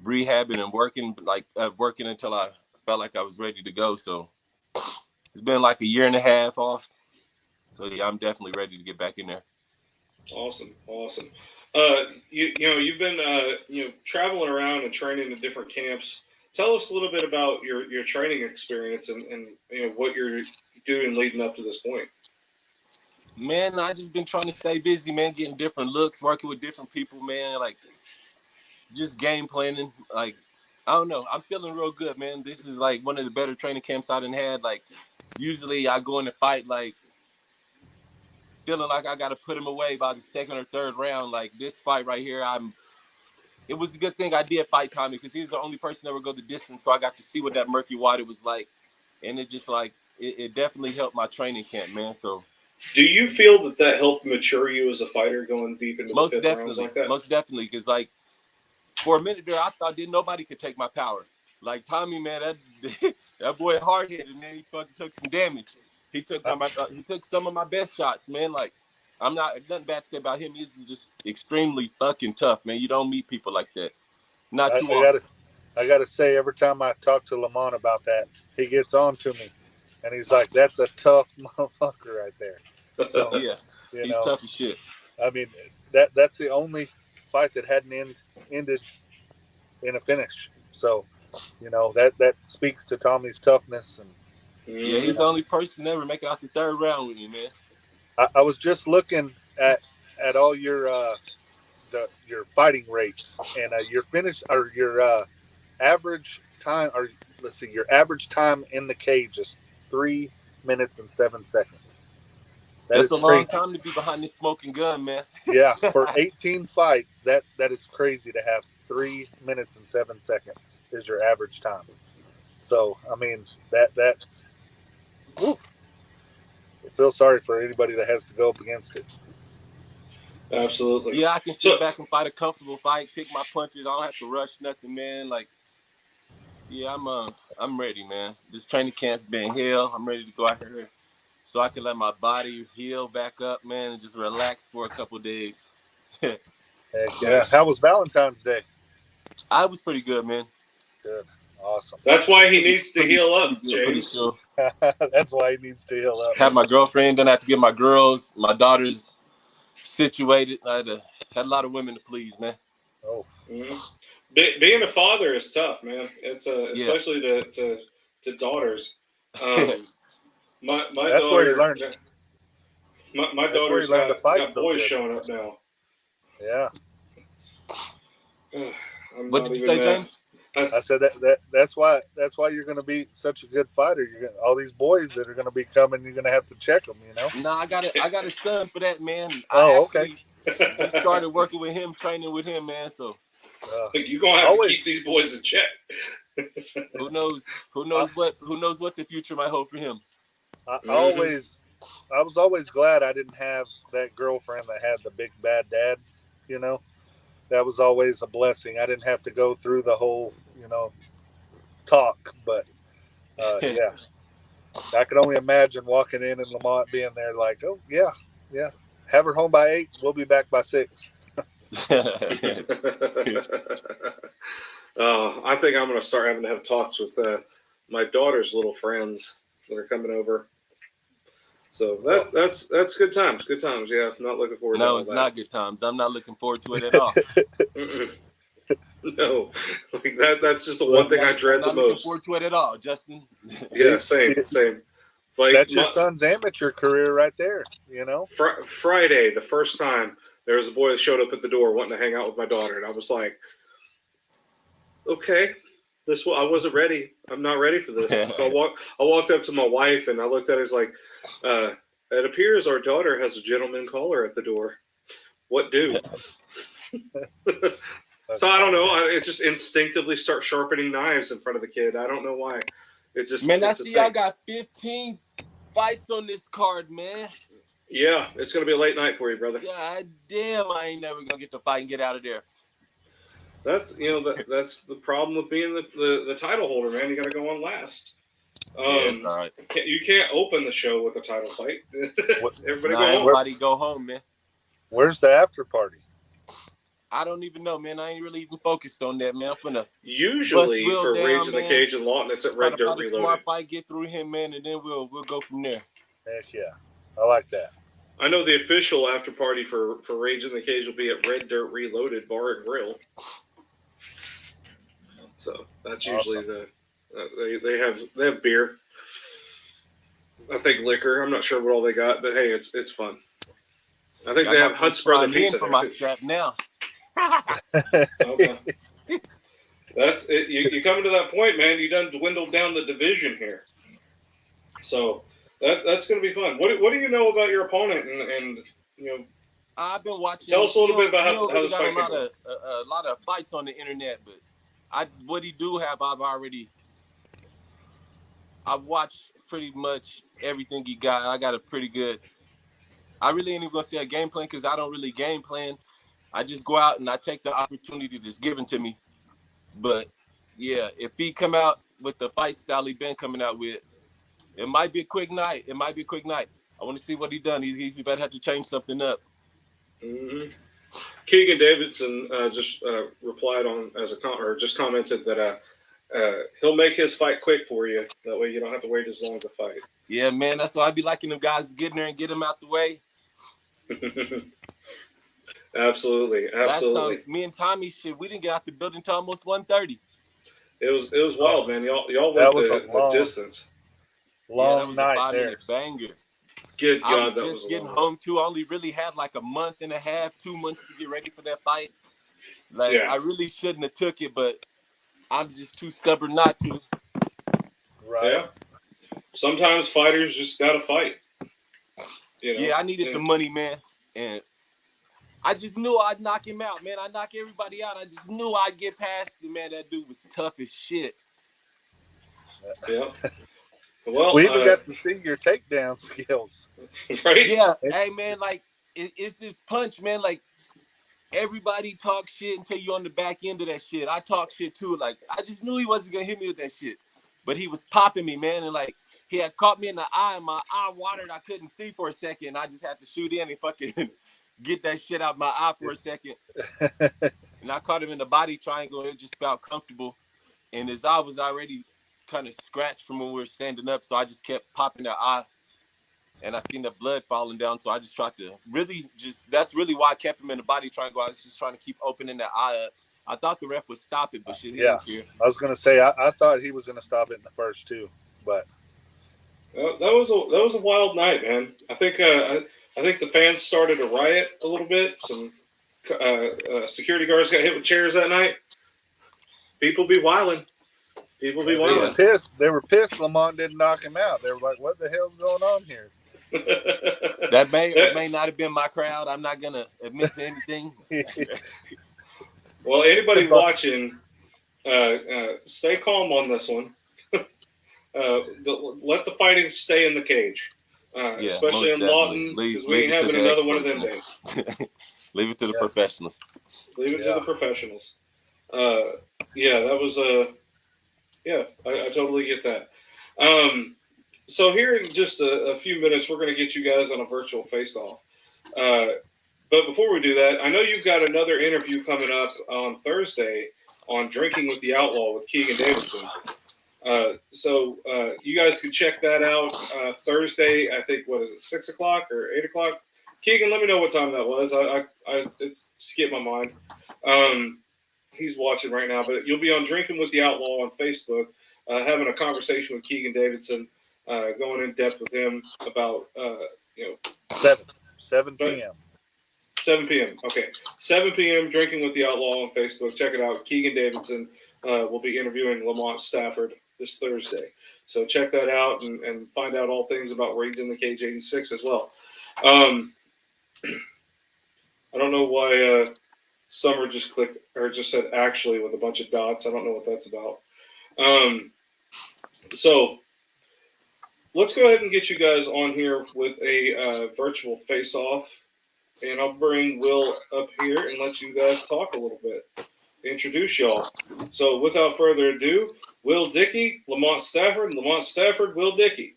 rehabbing and working until I felt like I was ready to go. So it's been like a year and a half off. So yeah, I'm definitely ready to get back in there. Awesome. You've been traveling around and training in different camps. Tell us a little bit about your training experience and what you're doing leading up to this point. Man, I just been trying to stay busy, man, getting different looks, working with different people, man, like just game planning. Like, I don't know. I'm feeling real good, man. This is like one of the better training camps I done had. Like, usually I go in the fight, like, feeling like I got to put him away by the 2nd or 3rd round. Like, this fight right here, it was a good thing I did fight Tommy because he was the only person that would go the distance. So I got to see what that murky water was like. And it just like, it definitely helped my training camp, man. So. Do you feel that helped mature you as a fighter going deep into the 5th rounds like that? Most definitely. Because like for a minute there, I thought nobody could take my power. Like Tommy, man, that boy hard-headed, man. He fucking took some damage. He took some of my best shots, man. Like, I'm nothing bad to say about him. He's just extremely fucking tough, man. You don't meet people like that. Not too often. I gotta say, every time I talk to Lamont about that, he gets on to me, and he's like, "That's a tough motherfucker right there." So yeah, he's tough as shit. I mean, that's the only fight that hadn't ended in a finish. So, that speaks to Tommy's toughness. And yeah, he's the only person to ever make it out the 3rd round with me, man. I was just looking at all your fighting rates and your finish or your average time, or let's see, your average time in the cage is 3 minutes and 7 seconds. That's a long time to be behind this smoking gun, man. Yeah, for 18 fights, that is crazy to have 3 minutes and 7 seconds is your average time. So, I mean, that's whew. I feel sorry for anybody that has to go up against it. Absolutely. Yeah, I can sit back and fight a comfortable fight, pick my punches. I don't have to rush nothing, man. Like, yeah, I'm ready, man. This training camp's been hell. I'm ready to go out here so I can let my body heal back up, man, and just relax for a couple of days. Heck yeah. How was Valentine's Day? I was pretty good, man. Good. Awesome. That's why he needs to heal up, James. Sure. That's why he needs to heal up. Have my girlfriend, then I have to get my girls, my daughters situated. I had a lot of women to please, man. Oh. Mm-hmm. Being a father is tough, man. It's especially to daughters. My that's daughter, where you learn. My daughter's got boys showing up now. Yeah. What did you say, James? I said that's why you're going to be such a good fighter. All these boys that are going to be coming, you're going to have to check them. No, I got a son for that, man. Okay. Just started working with him, training with him, man. So you're gonna have to keep these boys in check. Who knows what the future might hold for him. I was always glad I didn't have that girlfriend that had the big bad dad. That was always a blessing. I didn't have to go through the whole, talk. But yeah, I could only imagine walking in and Lamont being there like, oh yeah, have her home by 8. We'll be back by 6. I think I'm going to start having to have talks with my daughter's little friends that are coming over. So that's good times. Good times. Yeah, I'm not looking forward to all No, it's that. not good times. I'm not looking forward to it at all. No, like that's just the one thing I dread the I'm not looking most. forward to it at all, Justin. Yeah, same. Like That's your son's amateur career right there, you know? Friday, the first time, there was a boy that showed up at the door wanting to hang out with my daughter, and I was like, okay, I wasn't ready. I'm not ready for this. So I walked up to my wife, and I looked at her, like, it appears our daughter has a gentleman caller at the door. What do? So I don't know. It just instinctively start sharpening knives in front of the kid. I don't know why. It just Man, I see y'all got 15 fights on this card, man. Yeah, it's gonna be a late night for you, brother. God damn, I ain't never gonna get to fight and get out of there. That's that's the problem with being the title holder, man. You got to go on last. Yes, all right. You can't open the show with a title fight. Everybody go home, man. Where's the after party? I don't even know, man. I ain't really even focused on that, man. I'm finna usually for Rage in the Cage and Lawton, it's at Red Dirt Reloaded. Smart fight, get through him, man, and then we'll go from there. Heck yeah, I like that. I know the official after party for Rage in the Cage will be at Red Dirt Reloaded Bar and Grill. So that's usually they have beer. I think liquor. I'm not sure what all they got, but hey, it's fun. I think they have Hunt's Brother Pizza for my strap now. Okay. That's it. You coming to that point, man. You done dwindled down the division here, so that's going to be fun. What do you know about your opponent? And you know, I've been watching. Tell us a little bit about how this fight got a lot of fights on the internet, but what he do have, I've watched pretty much everything he got. I got a pretty good. I really ain't even gonna say a game plan because I don't really game plan. I just go out and I take the opportunity that's given to me. But yeah, if he come out with the fight style he been coming out with, it might be a quick night. I want to see what he done. He better have to change something up. Mm-hmm. Keegan Davidson just replied on just commented that he'll make his fight quick for you. That way you don't have to wait as long to fight. Yeah, man, that's why I be liking them guys to get in there and get them out the way. Absolutely. Last time, me and Tommy, we didn't get out the building until almost 1:30. It was wild, man. Y'all went the distance. Long night there. 5-minute banger. Good God, I was that just was getting home too. I only really had like a month and a half, 2 months to get ready for that fight. I really shouldn't have took it, but I'm just too stubborn not to. Right. Yeah. Sometimes fighters just gotta fight. You know? Yeah, I needed the money, man, and I just knew I'd knock him out, man. I knock everybody out. I just knew I'd get past him, man. That dude was tough as shit. Yeah. Well, we even got to see your takedown skills. Right? Yeah. Hey, man, like it's this punch, man. Like everybody talk shit until you on the back end of that shit. I talk shit too. Like I just knew he wasn't gonna hit me with that shit, but he was popping me, man, and like. He had caught me in the eye, and my eye watered. I couldn't see for a second. I just had to shoot in and fucking get that shit out my eye for a second. And I caught him in the body triangle. It just felt comfortable. And his eye was already kind of scratched from when we were standing up, so I just kept popping the eye. And I seen the blood falling down, so I just tried to that's really why I kept him in the body triangle. I was just trying to keep opening that eye up. I thought the ref would stop it, but shit, he didn't care. I was going to say, I thought he was going to stop it in the first two, but... That was a wild night, man. I think the fans started a riot a little bit. Some security guards got hit with chairs that night. People be wilding. They were pissed Lamont didn't knock him out. They were like, what the hell's going on here? That may or may not have been my crowd. I'm not going to admit to anything. Well, anybody watching, stay calm on this one. Let the fighting stay in the cage, especially in Lawton, because we ain't having another one of them days. Leave it to the professionals. Leave it to the professionals. That was I totally get that. So here in just a few minutes, we're going to get you guys on a virtual face-off. But before we do that, I know you've got another interview coming up on Thursday on Drinking with the Outlaw with Keegan Davidson. So you guys can check that out Thursday. I think, what is it, 6 o'clock or 8 o'clock? Keegan, let me know what time that was. It skipped my mind. He's watching right now, but you'll be on Drinking with the Outlaw on Facebook, having a conversation with Keegan Davidson, going in depth with him about 7 p.m. 7 p.m. Okay, 7 p.m. Drinking with the Outlaw on Facebook. Check it out. Keegan Davidson will be interviewing Lamont Stafford this Thursday. So check that out and find out all things about Raids in the Cage 86 as well. I don't know why Summer just clicked or just said actually with a bunch of dots. I don't know what that's about. So let's go ahead and get you guys on here with a virtual face-off. And I'll bring Will up here and let you guys talk a little bit. Introduce y'all. So without further ado, Will Dicke, Lamont Stafford, Will Dicke.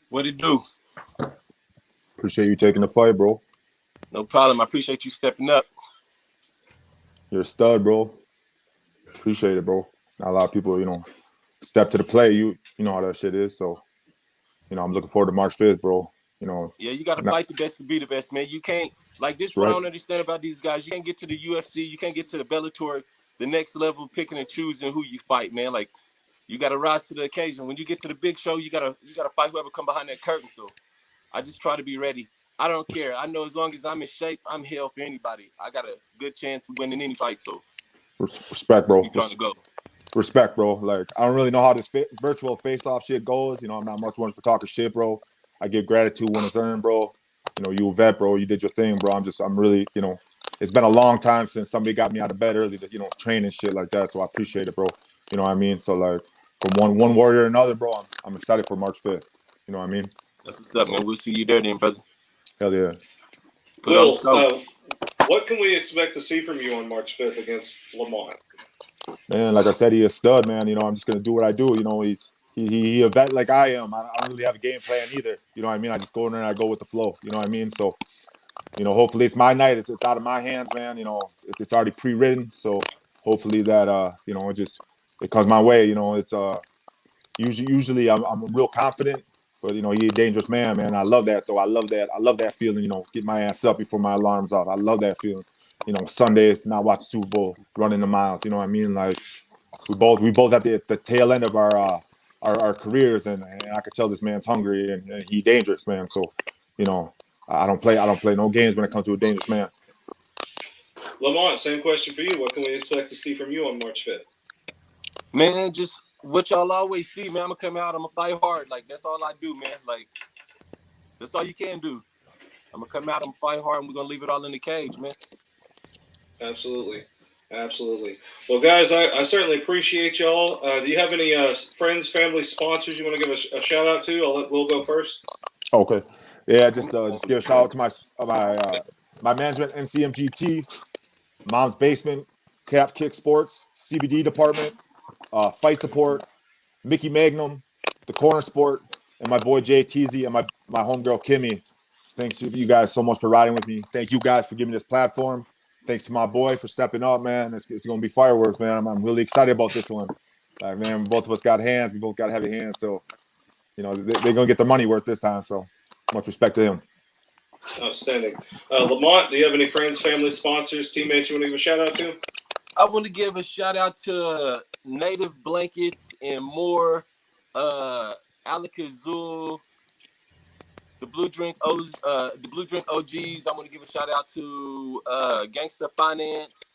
What it do? Appreciate you taking the fight, bro. No problem. I appreciate you stepping up. You're a stud, bro. Appreciate it, bro. Not a lot of people, step to the plate. You know how that shit is. So, I'm looking forward to March 5th, bro. Yeah, you got to fight the best to be the best, man. You can't, like this, what I don't understand about these guys. You can't get to the UFC. You can't get to the Bellator, the next level, picking and choosing who you fight, man. Like, you got to rise to the occasion. When you get to the big show, you gotta fight whoever come behind that curtain. So I just try to be ready. I don't care. I know as long as I'm in shape, I'm hell for anybody. I got a good chance of winning any fight. So respect, bro. You trying to go. Respect, bro. Like, I don't really know how this virtual face-off shit goes. I'm not much one for talking shit, bro. I give gratitude when it's earned, bro. You a vet, bro. You did your thing, bro. I'm really, it's been a long time since somebody got me out of bed early to, train and shit like that. So I appreciate it, bro. You know what I mean? So, like, from one warrior to another, bro, I'm excited for March 5th. You know what I mean? That's what's up, man. We'll see you there then, brother. Hell yeah. Will, what can we expect to see from you on March 5th against Lamont? Man, like I said, he's a stud, man. I'm just gonna do what I do. He a vet like I am. I don't really have a game plan either. You know what I mean? I just go in there and I go with the flow. You know what I mean? So, hopefully it's my night. It's out of my hands, man. It's already pre-written. So hopefully that it comes my way. It's usually I'm real confident, but he's a dangerous man, man. I love that though. I love that feeling. Get my ass up before my alarm's off. I love that feeling. Sundays not watch Super Bowl, running the miles. You know what I mean? Like we both at the tail end of our careers, and I could tell this man's hungry and he dangerous, man. So, I don't play no games when it comes to a dangerous man. Lamont, same question for you. What can we expect to see from you on March 5th? Man, just what y'all always see, man. I'm gonna come out, I'm gonna fight hard. Like, that's all I do, man. Like, that's all you can do. I'm gonna come out, I'm gonna fight hard, and we're gonna leave it all in the cage, man. Absolutely. Well, guys, I certainly appreciate y'all. Do you have any friends, family, sponsors you want to give a shout out to? I'll let Will go first. Okay. Yeah, just give a shout out to my management, NCMGT, Mom's Basement, Cap Kick Sports, CBD department, Fight Support, Mickey Magnum, the Corner Sport, and my boy Jay Teasy and my homegirl Kimmy. Thanks to you guys so much for riding with me. Thank you guys for giving me this platform. Thanks to my boy for stepping up, man. It's going to be fireworks, man. I'm really excited about this one. Man, both of us got hands. We both got heavy hands. So, they're going to get the money worth this time. So, much respect to him. Outstanding. Lamont, do you have any friends, family, sponsors, teammates you want to give a shout out to? I want to give a shout out to Native Blankets and more, Alak-Azul, the Blue Drink OGs. I want to give a shout out to Ganster Finance,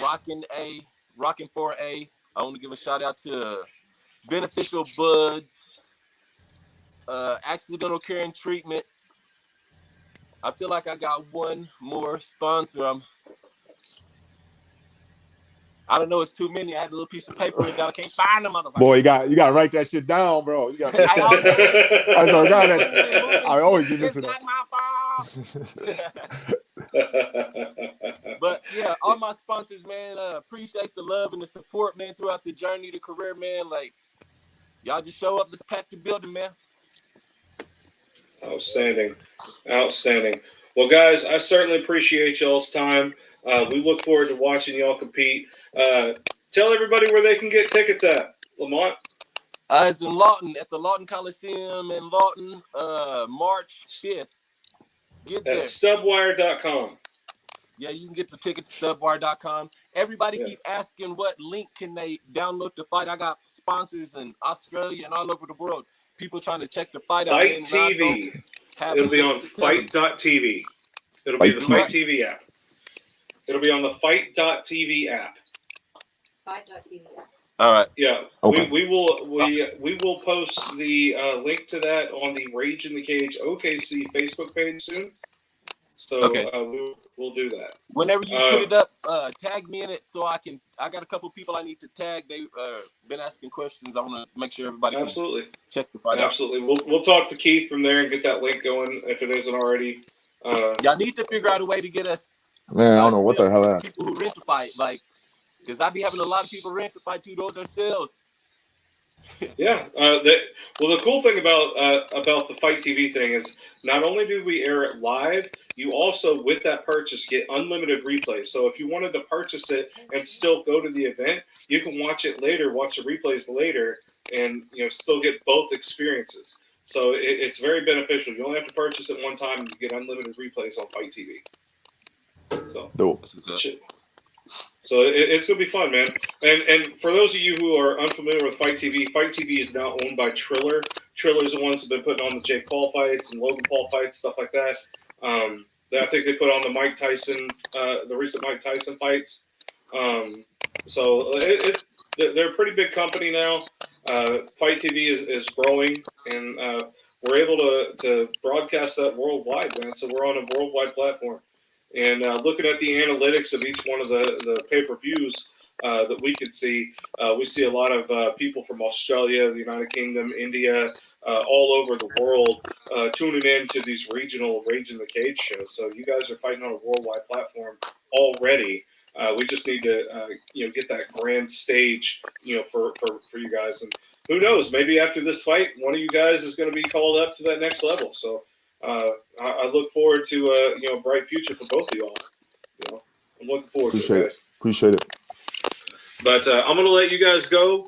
Rockin' 4A. I want to give a shout out to Beneficial Buds, Accidental Care and Treatment. I feel like I got one more sponsor. I don't know, it's too many. I had a little piece of paper written down. I can't find them, motherfucker. Boy, you got to write that shit down, bro. You got. I always do this. It's not my fault. But yeah, all my sponsors, man, appreciate the love and the support, man, throughout the journey, the career, man. Like, y'all just show up, let's pack the building, man. Outstanding. Well, guys, I certainly appreciate y'all's time. We look forward to watching y'all compete. Tell everybody where they can get tickets at, Lamont. It's in Lawton, at the Lawton Coliseum in Lawton, March 5th. Get At there. stubwire.com. Yeah, you can get the tickets at stubwire.com. Everybody Yeah. keep asking what link can they download the fight. I got sponsors in Australia and all over the world. People trying to check the fight out. Fight And I don't TV. have It'll a be link on to tell them. fight.tv. It'll Fight be the TV. Fight TV app. It'll be on the fight.tv app. Fight.tv. All right. Yeah, Okay. we will post the link to that on the Rage in the Cage OKC Facebook page soon. So Okay. we'll do that. Whenever you put it up, tag me in it so I got a couple people I need to tag. They've been asking questions. I want to make sure everybody can Absolutely, check the fight out. absolutely. We'll talk to Keith from there and get that link going if it isn't already. Y'all need to figure out a way to get us. Man, I don't know what the hell that. People who rent the fight, like, because I be having a lot of people rent the fight too. Those are sales. Yeah. The cool thing about the Fight TV thing is not only do we air it live, you also with that purchase get unlimited replays. So if you wanted to purchase it and still go to the event, you can watch it later, watch the replays later, and still get both experiences. So it's very beneficial. You only have to purchase it one time, and you get unlimited replays on Fight TV. So. Dope. So it's going to be fun, man. And for those of you who are unfamiliar with Fight TV is now owned by Triller. Triller's the ones who've been putting on the Jake Paul fights and Logan Paul fights, stuff like that. I think they put on the Mike Tyson, the recent Mike Tyson fights. So they're a pretty big company now. Fight TV is growing, and we're able to broadcast that worldwide, man. So we're on a worldwide platform. And looking at the analytics of each one of the pay-per-views that we could see, we see a lot of people from Australia, the United Kingdom, India, all over the world tuning in to these regional Rage in the Cage shows. So you guys are fighting on a worldwide platform already. We just need to get that grand stage for you guys. And who knows, maybe after this fight, one of you guys is going to be called up to that next level. So I look forward to a bright future for both of y'all. I'm looking forward to it, guys. Appreciate it. But I'm going to let you guys go.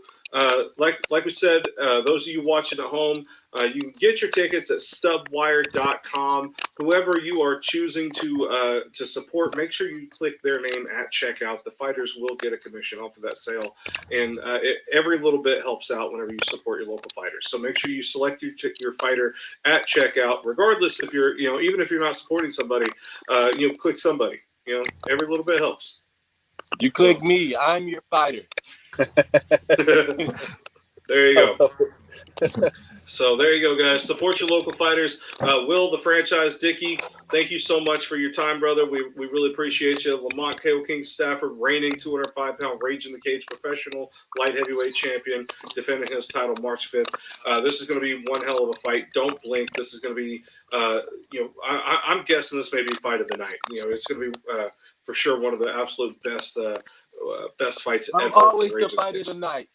Like we said, those of you watching at home, you can get your tickets at stubwire.com. Whoever you are choosing to support, make sure you click their name at checkout. The fighters will get a commission off of that sale, and every little bit helps out whenever you support your local fighters. So make sure you select your fighter at checkout, regardless if you're even if you're not supporting somebody, click somebody. Every little bit helps. You click me. I'm your fighter. There you go. So there you go, guys. Support your local fighters. Will, the franchise, Dicke, thank you so much for your time, brother. We really appreciate you. Lamont KO King Stafford, reigning 205-pound Rage in the Cage professional light heavyweight champion, defending his title March 5th. This is going to be one hell of a fight. Don't blink. This is going to be, I'm guessing this may be fight of the night. It's going to be for sure one of the absolute best fights ever. I'm always the fight of the night.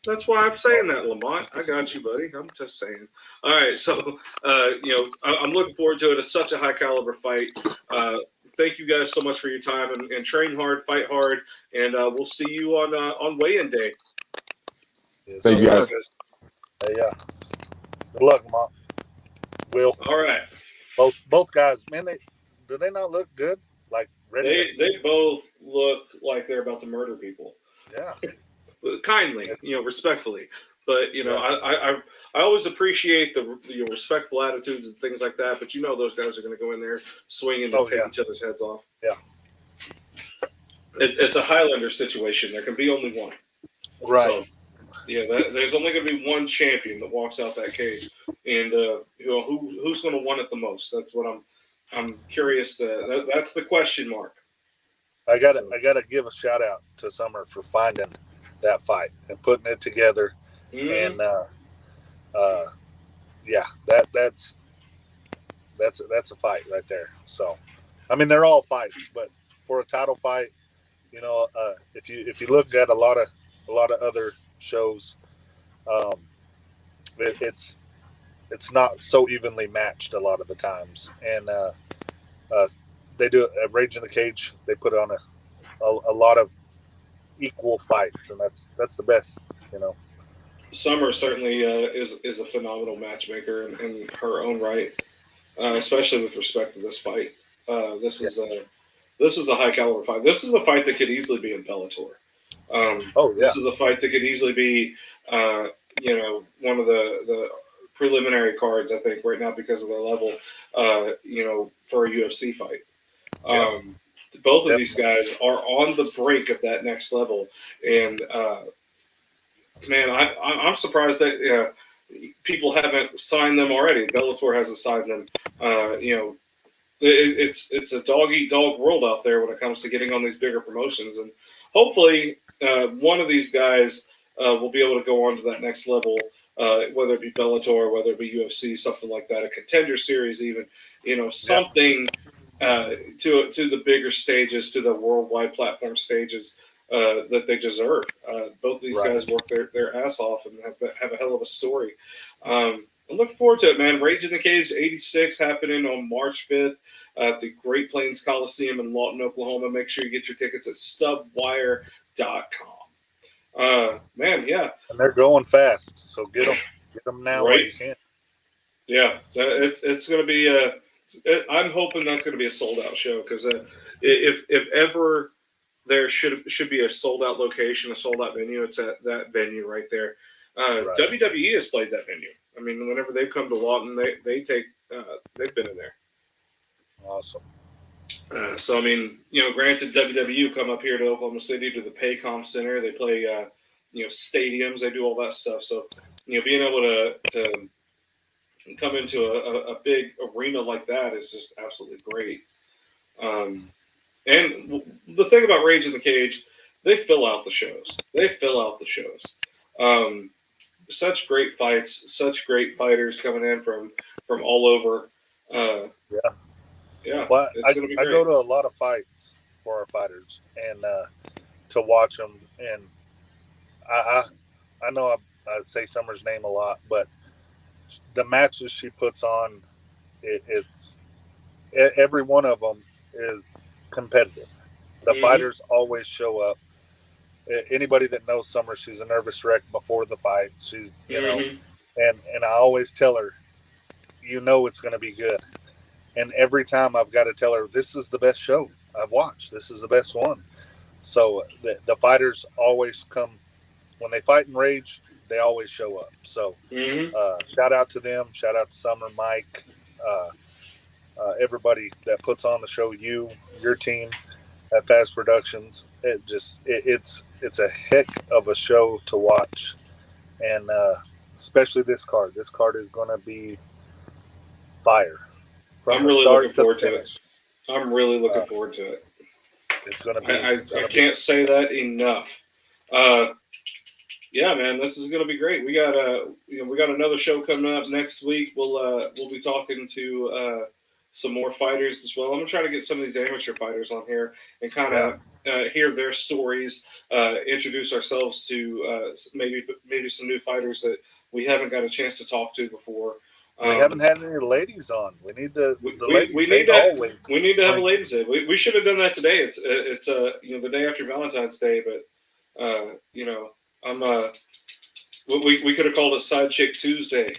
That's why I'm saying that, Lamont. I got you, buddy. I'm just saying. All right, so I'm looking forward to it. It's such a high caliber fight. Thank you guys so much for your time and train hard, fight hard, and we'll see you on weigh-in day. Yes, Thank you, guys. Yeah. Good luck, Lamont. Will. All right. Both guys, man. Do they not look good? Like ready? They both look like they're about to murder people. Yeah. Kindly, respectfully, but I always appreciate the respectful attitudes and things like that. But those guys are going to go in there swinging and take each other's heads off. Yeah, it's a Highlander situation. There can be only one. Right. So, there's only going to be one champion that walks out that cage, and who's going to want it the most? That's what I'm curious. That's the question mark. I gotta give a shout out to Summer for finding that fight and putting it together, and that's a fight right there. So, I mean, they're all fights, but for a title fight, if you look at a lot of other shows, it's not so evenly matched a lot of the times, and They do at Rage in the Cage. They put on a lot of equal fights, and that's the best. Summer certainly is a phenomenal matchmaker in her own right, especially with respect to this fight. This is a high caliber fight. This is a fight that could easily be in Bellator. Oh yeah, This is a fight that could easily be, one of the preliminary cards. I think right now because of their level, for a UFC fight. Yeah. Both of these guys are on the brink of that next level, and man, I'm surprised that people haven't signed them already. Bellator hasn't signed them. It's a dog eat dog world out there when it comes to getting on these bigger promotions, and hopefully one of these guys will be able to go on to that next level, whether it be Bellator, whether it be UFC, something like that, a contender series, even something to the bigger stages, to the worldwide platform stages that they deserve. Both of these guys work their ass off and have a hell of a story. I'm looking forward to it, man. Rage in the Cage 86 happening on March 5th at the Great Plains Coliseum in Lawton, Oklahoma. Make sure you get your tickets at stubwire.com. Man, yeah. And they're going fast, so get them now while you can. Yeah, it's going to be I'm hoping that's going to be a sold out show because if ever there should be a sold out location, a sold out venue, it's at that venue right there. WWE has played that venue. I mean, whenever they've come to Lawton, they've been in there. Awesome. So I mean, granted, WWE come up here to Oklahoma City to the Paycom Center. They play, stadiums. They do all that stuff. So being able to come into a big arena like that is just absolutely great. And the thing about Rage in the Cage, they fill out the shows. Such great fights, such great fighters coming in from all over. Yeah. Well, I gonna be great. go to a lot of fights for our fighters and to watch them. And I know I say Summer's name a lot, but the matches she puts on, it's every one of them is competitive. The fighters always show up. Anybody that knows Summer, she's a nervous wreck before the fight. She's, and I always tell her, it's going to be good. And every time I've got to tell her, this is the best show I've watched. This is the best one. So the fighters always come when they fight in Rage. They always show up. So shout out to them. Shout out to Summer, Mike, everybody that puts on the show. Your team at Fast Productions. It's a heck of a show to watch, and especially this card. This card is going to be fire. I'm really looking forward to it. I'm really looking forward to it. It's going to be. I can't say that enough. Yeah, man, this is going to be great. We got another show coming up next week. We'll be talking to some more fighters as well. I'm gonna try to get some of these amateur fighters on here and kind of hear their stories, introduce ourselves to maybe some new fighters that we haven't got a chance to talk to before. We haven't had any ladies on. We need the ladies. We need to have a ladies' day. We should have done that today. It's the day after Valentine's Day, but we could have called it Side Chick Tuesday.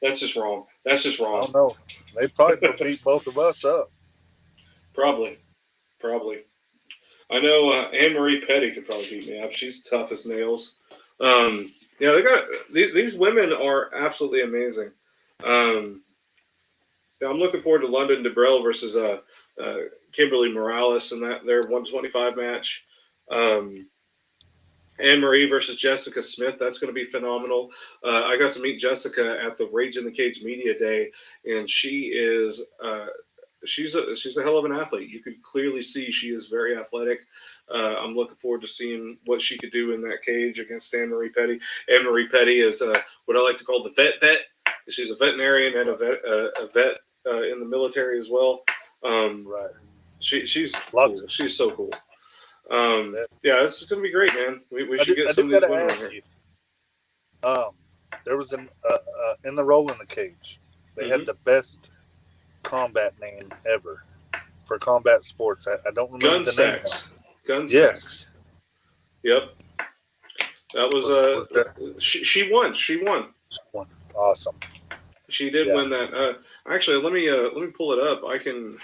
That's just wrong. I don't know. They probably beat both of us up. Probably. I know Anne-Marie Petty could probably beat me up. She's tough as nails. They got these women are absolutely amazing. I'm looking forward to London DeBrell versus Kimberly Morales in their 125 match. Anne-Marie versus Jessica Smith. That's going to be phenomenal. I got to meet Jessica at the Rage in the Cage Media Day, and she is she's a hell of an athlete. You can clearly see she is very athletic. I'm looking forward to seeing what she could do in that cage against Anne-Marie Petty. Anne-Marie Petty is what I like to call the vet. She's a veterinarian and a vet in the military as well. Right. She's cool. She's so cool. This is gonna be great, man. We should get some of these women on here. There was in the roll in the cage. They had the best combat name ever for combat sports. I don't remember Gun the name. stacks. Gun Yes. stacks. Yep. That was Was that she won. She won. one? Awesome. She did Yeah. win that. Actually, let me pull it up. I can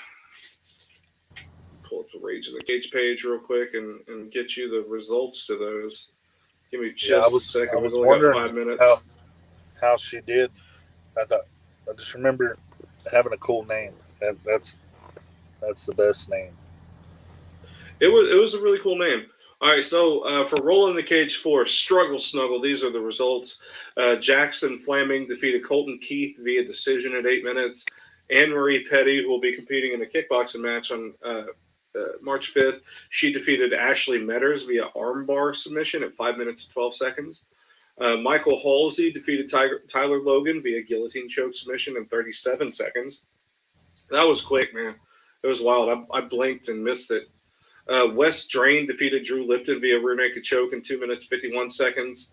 pull up the Rage in the Cage page real quick and get you the results to those. Give me just a second. I We've was only got wondering 5 minutes. how she did. I just remember having a cool name. That's the best name. It was a really cool name. All right, so for Roll in the Cage 4, Struggle Snuggle, these are the results. Jackson Flaming defeated Colton Keith via decision at 8 minutes. Anne-Marie Petty, who will be competing in a kickboxing match on March 5th, she defeated Ashley Metters via armbar submission at 5 minutes and 12 seconds. Michael Halsey defeated Tyler Logan via guillotine choke submission in 37 seconds. That was quick, man. It was wild. I blinked and missed it. Wes Drain defeated Drew Lipton via rear naked choke in 2 minutes 51 seconds.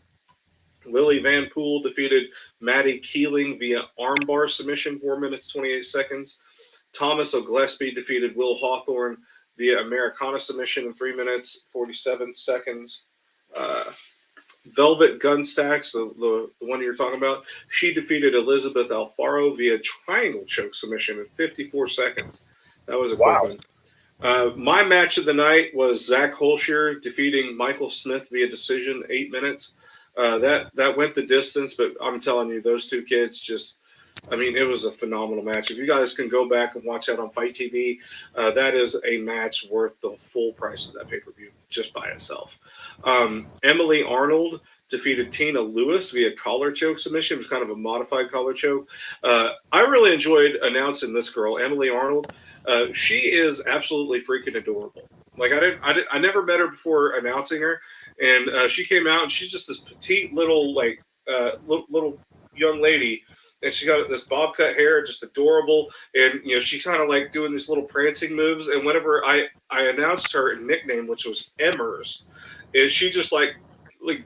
Lily Van Poel defeated Maddie Keeling via armbar submission 4 minutes 28 seconds. Thomas O'Gillespie defeated Will Hawthorne via Americana submission in 3 minutes 47 seconds. Velvet Gunstacks, the one you're talking about, she defeated Elizabeth Alfaro via triangle choke submission in 54 seconds. That was a quick one. My match of the night was Zach Holscher defeating Michael Smith via decision, 8 minutes. That went the distance, but I'm telling you, those two kids just, I mean, it was a phenomenal match. If you guys can go back and watch that on Fight TV, that is a match worth the full price of that pay-per-view just by itself. Emily Arnold defeated Tina Lewis via collar choke submission. It was kind of a modified collar choke. I really enjoyed announcing this girl, Emily Arnold. She is absolutely freaking adorable. Like I never met her before announcing her, and she came out and she's just this petite little little young lady, and she got this bob cut hair, just adorable, and she's kind of like doing these little prancing moves. And whenever I announced her nickname, which was Emmers, is she just like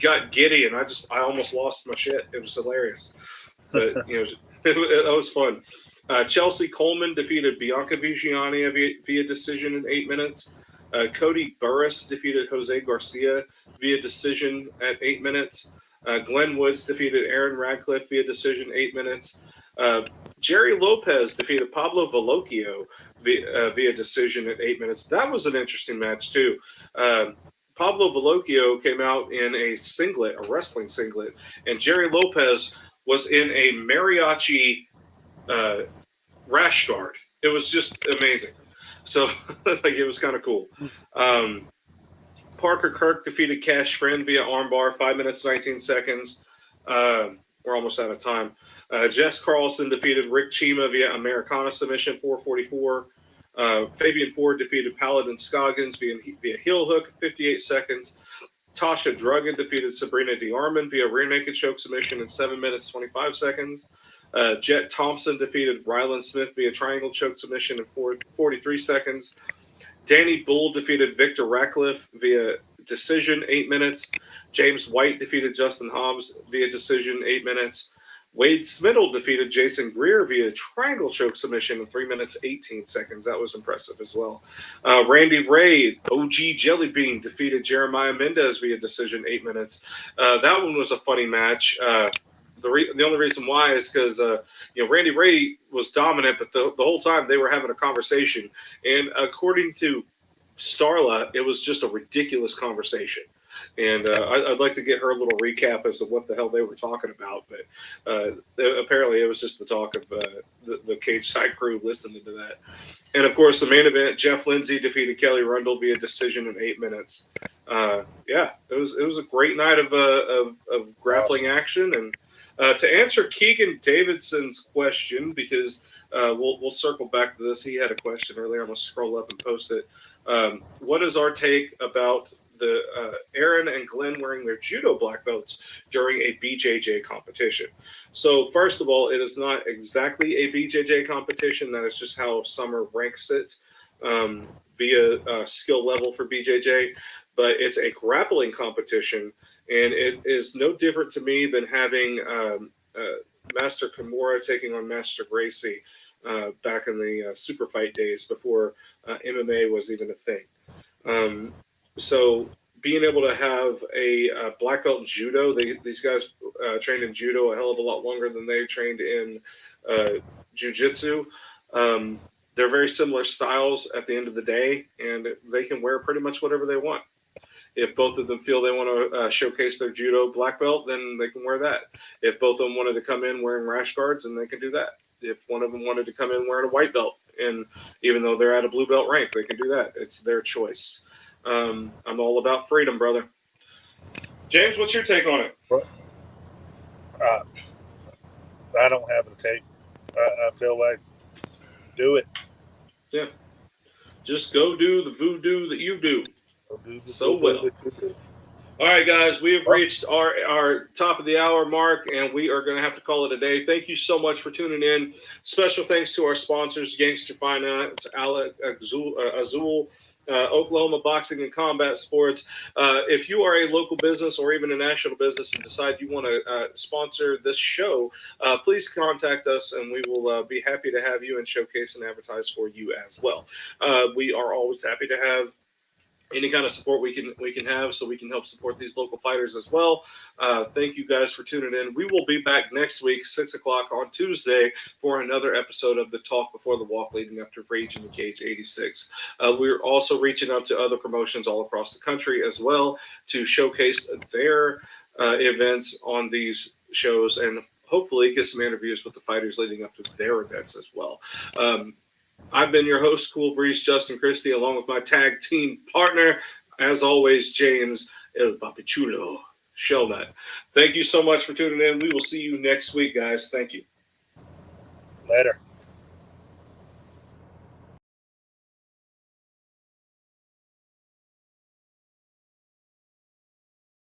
got giddy, and I almost lost my shit. It was hilarious, but that was fun. Chelsea Coleman defeated Bianca Vigiani via decision in 8 minutes. Cody Burris defeated Jose Garcia via decision at 8 minutes. Glenn Woods defeated Aaron Radcliffe via decision, 8 minutes. Jerry Lopez defeated Pablo Vellocchio via decision at 8 minutes. That was an interesting match, too. Pablo Vellocchio came out in a singlet, a wrestling singlet, and Jerry Lopez was in a mariachi rash guard. It was just amazing. So it was kind of cool. Parker Kirk defeated Cash Friend via armbar, 5 minutes 19 seconds. We're almost out of time. Jess Carlson defeated Rick Chima via Americana submission, 4:44. Fabian Ford defeated Paladin Scoggins via heel hook, 58 seconds. Tasha Drugan defeated Sabrina DeArmond via rear naked choke submission in 7 minutes 25 seconds. Jet Thompson defeated Ryland Smith via triangle choke submission in 43 seconds. Danny Bull defeated Victor Ratcliffe via decision, 8 minutes. James White defeated Justin Hobbs via decision, 8 minutes. Wade Smittle defeated Jason Greer via triangle choke submission in 3 minutes 18 seconds. That was impressive as well. Randy Ray, OG Jellybean, defeated Jeremiah Mendez via decision, 8 minutes. That one was a funny match. The only reason why is because Randy Ray was dominant, but the whole time they were having a conversation, and according to Starla, it was just a ridiculous conversation. And I'd like to get her a little recap as to what the hell they were talking about, but apparently it was just the talk of the Cage Side crew listening to that. And of course, the main event: Jeff Lindsay defeated Kelly Rundle via decision in 8 minutes. It was a great night of grappling action. And to answer Keegan Davidson's question, because we'll circle back to this. He had a question earlier. I'm gonna scroll up and post it. What is our take about the Aaron and Glenn wearing their judo black belts during a BJJ competition? So first of all, it is not exactly a BJJ competition. That is just how Summer ranks it via skill level for BJJ. But it's a grappling competition, and it is no different to me than having Master Kimura taking on Master Gracie. back in the super fight days before MMA was even a thing. So being able to have a black belt in judo, these guys trained in judo a hell of a lot longer than they trained in jiu-jitsu. They're very similar styles at the end of the day, and they can wear pretty much whatever they want. If both of them feel they want to showcase their judo black belt, then they can wear that. If both of them wanted to come in wearing rash guards, then they can do that. If one of them wanted to come in wearing a white belt, and even though they're at a blue belt rank, they can do that. It's their choice. I'm all about freedom, brother. James, what's your take on it? I don't have a take. I feel like do it. Yeah. Just go do the voodoo that you do so well. All right, guys, we have reached our top of the hour mark, and we are going to have to call it a day. Thank you so much for tuning in. Special thanks to our sponsors, Ganster Finance, Alak-Azul, Oklahoma Boxing and Combat Sports. If you are a local business or even a national business and decide you want to sponsor this show, please contact us, and we will be happy to have you and showcase and advertise for you as well. We are always happy to have any kind of support we can have, so we can help support these local fighters as well. Thank you guys for tuning in. We will be back next week, 6 o'clock on Tuesday, for another episode of the Talk Before the Walk leading up to Rage in the Cage 86. We're also reaching out to other promotions all across the country as well to showcase their events on these shows and hopefully get some interviews with the fighters leading up to their events as well. I've been your host, Cool Breeze Justin Christie, along with my tag team partner, as always, James El Papichulo Shellnut. Thank you so much for tuning in. We will see you next week, guys. Thank you. Later.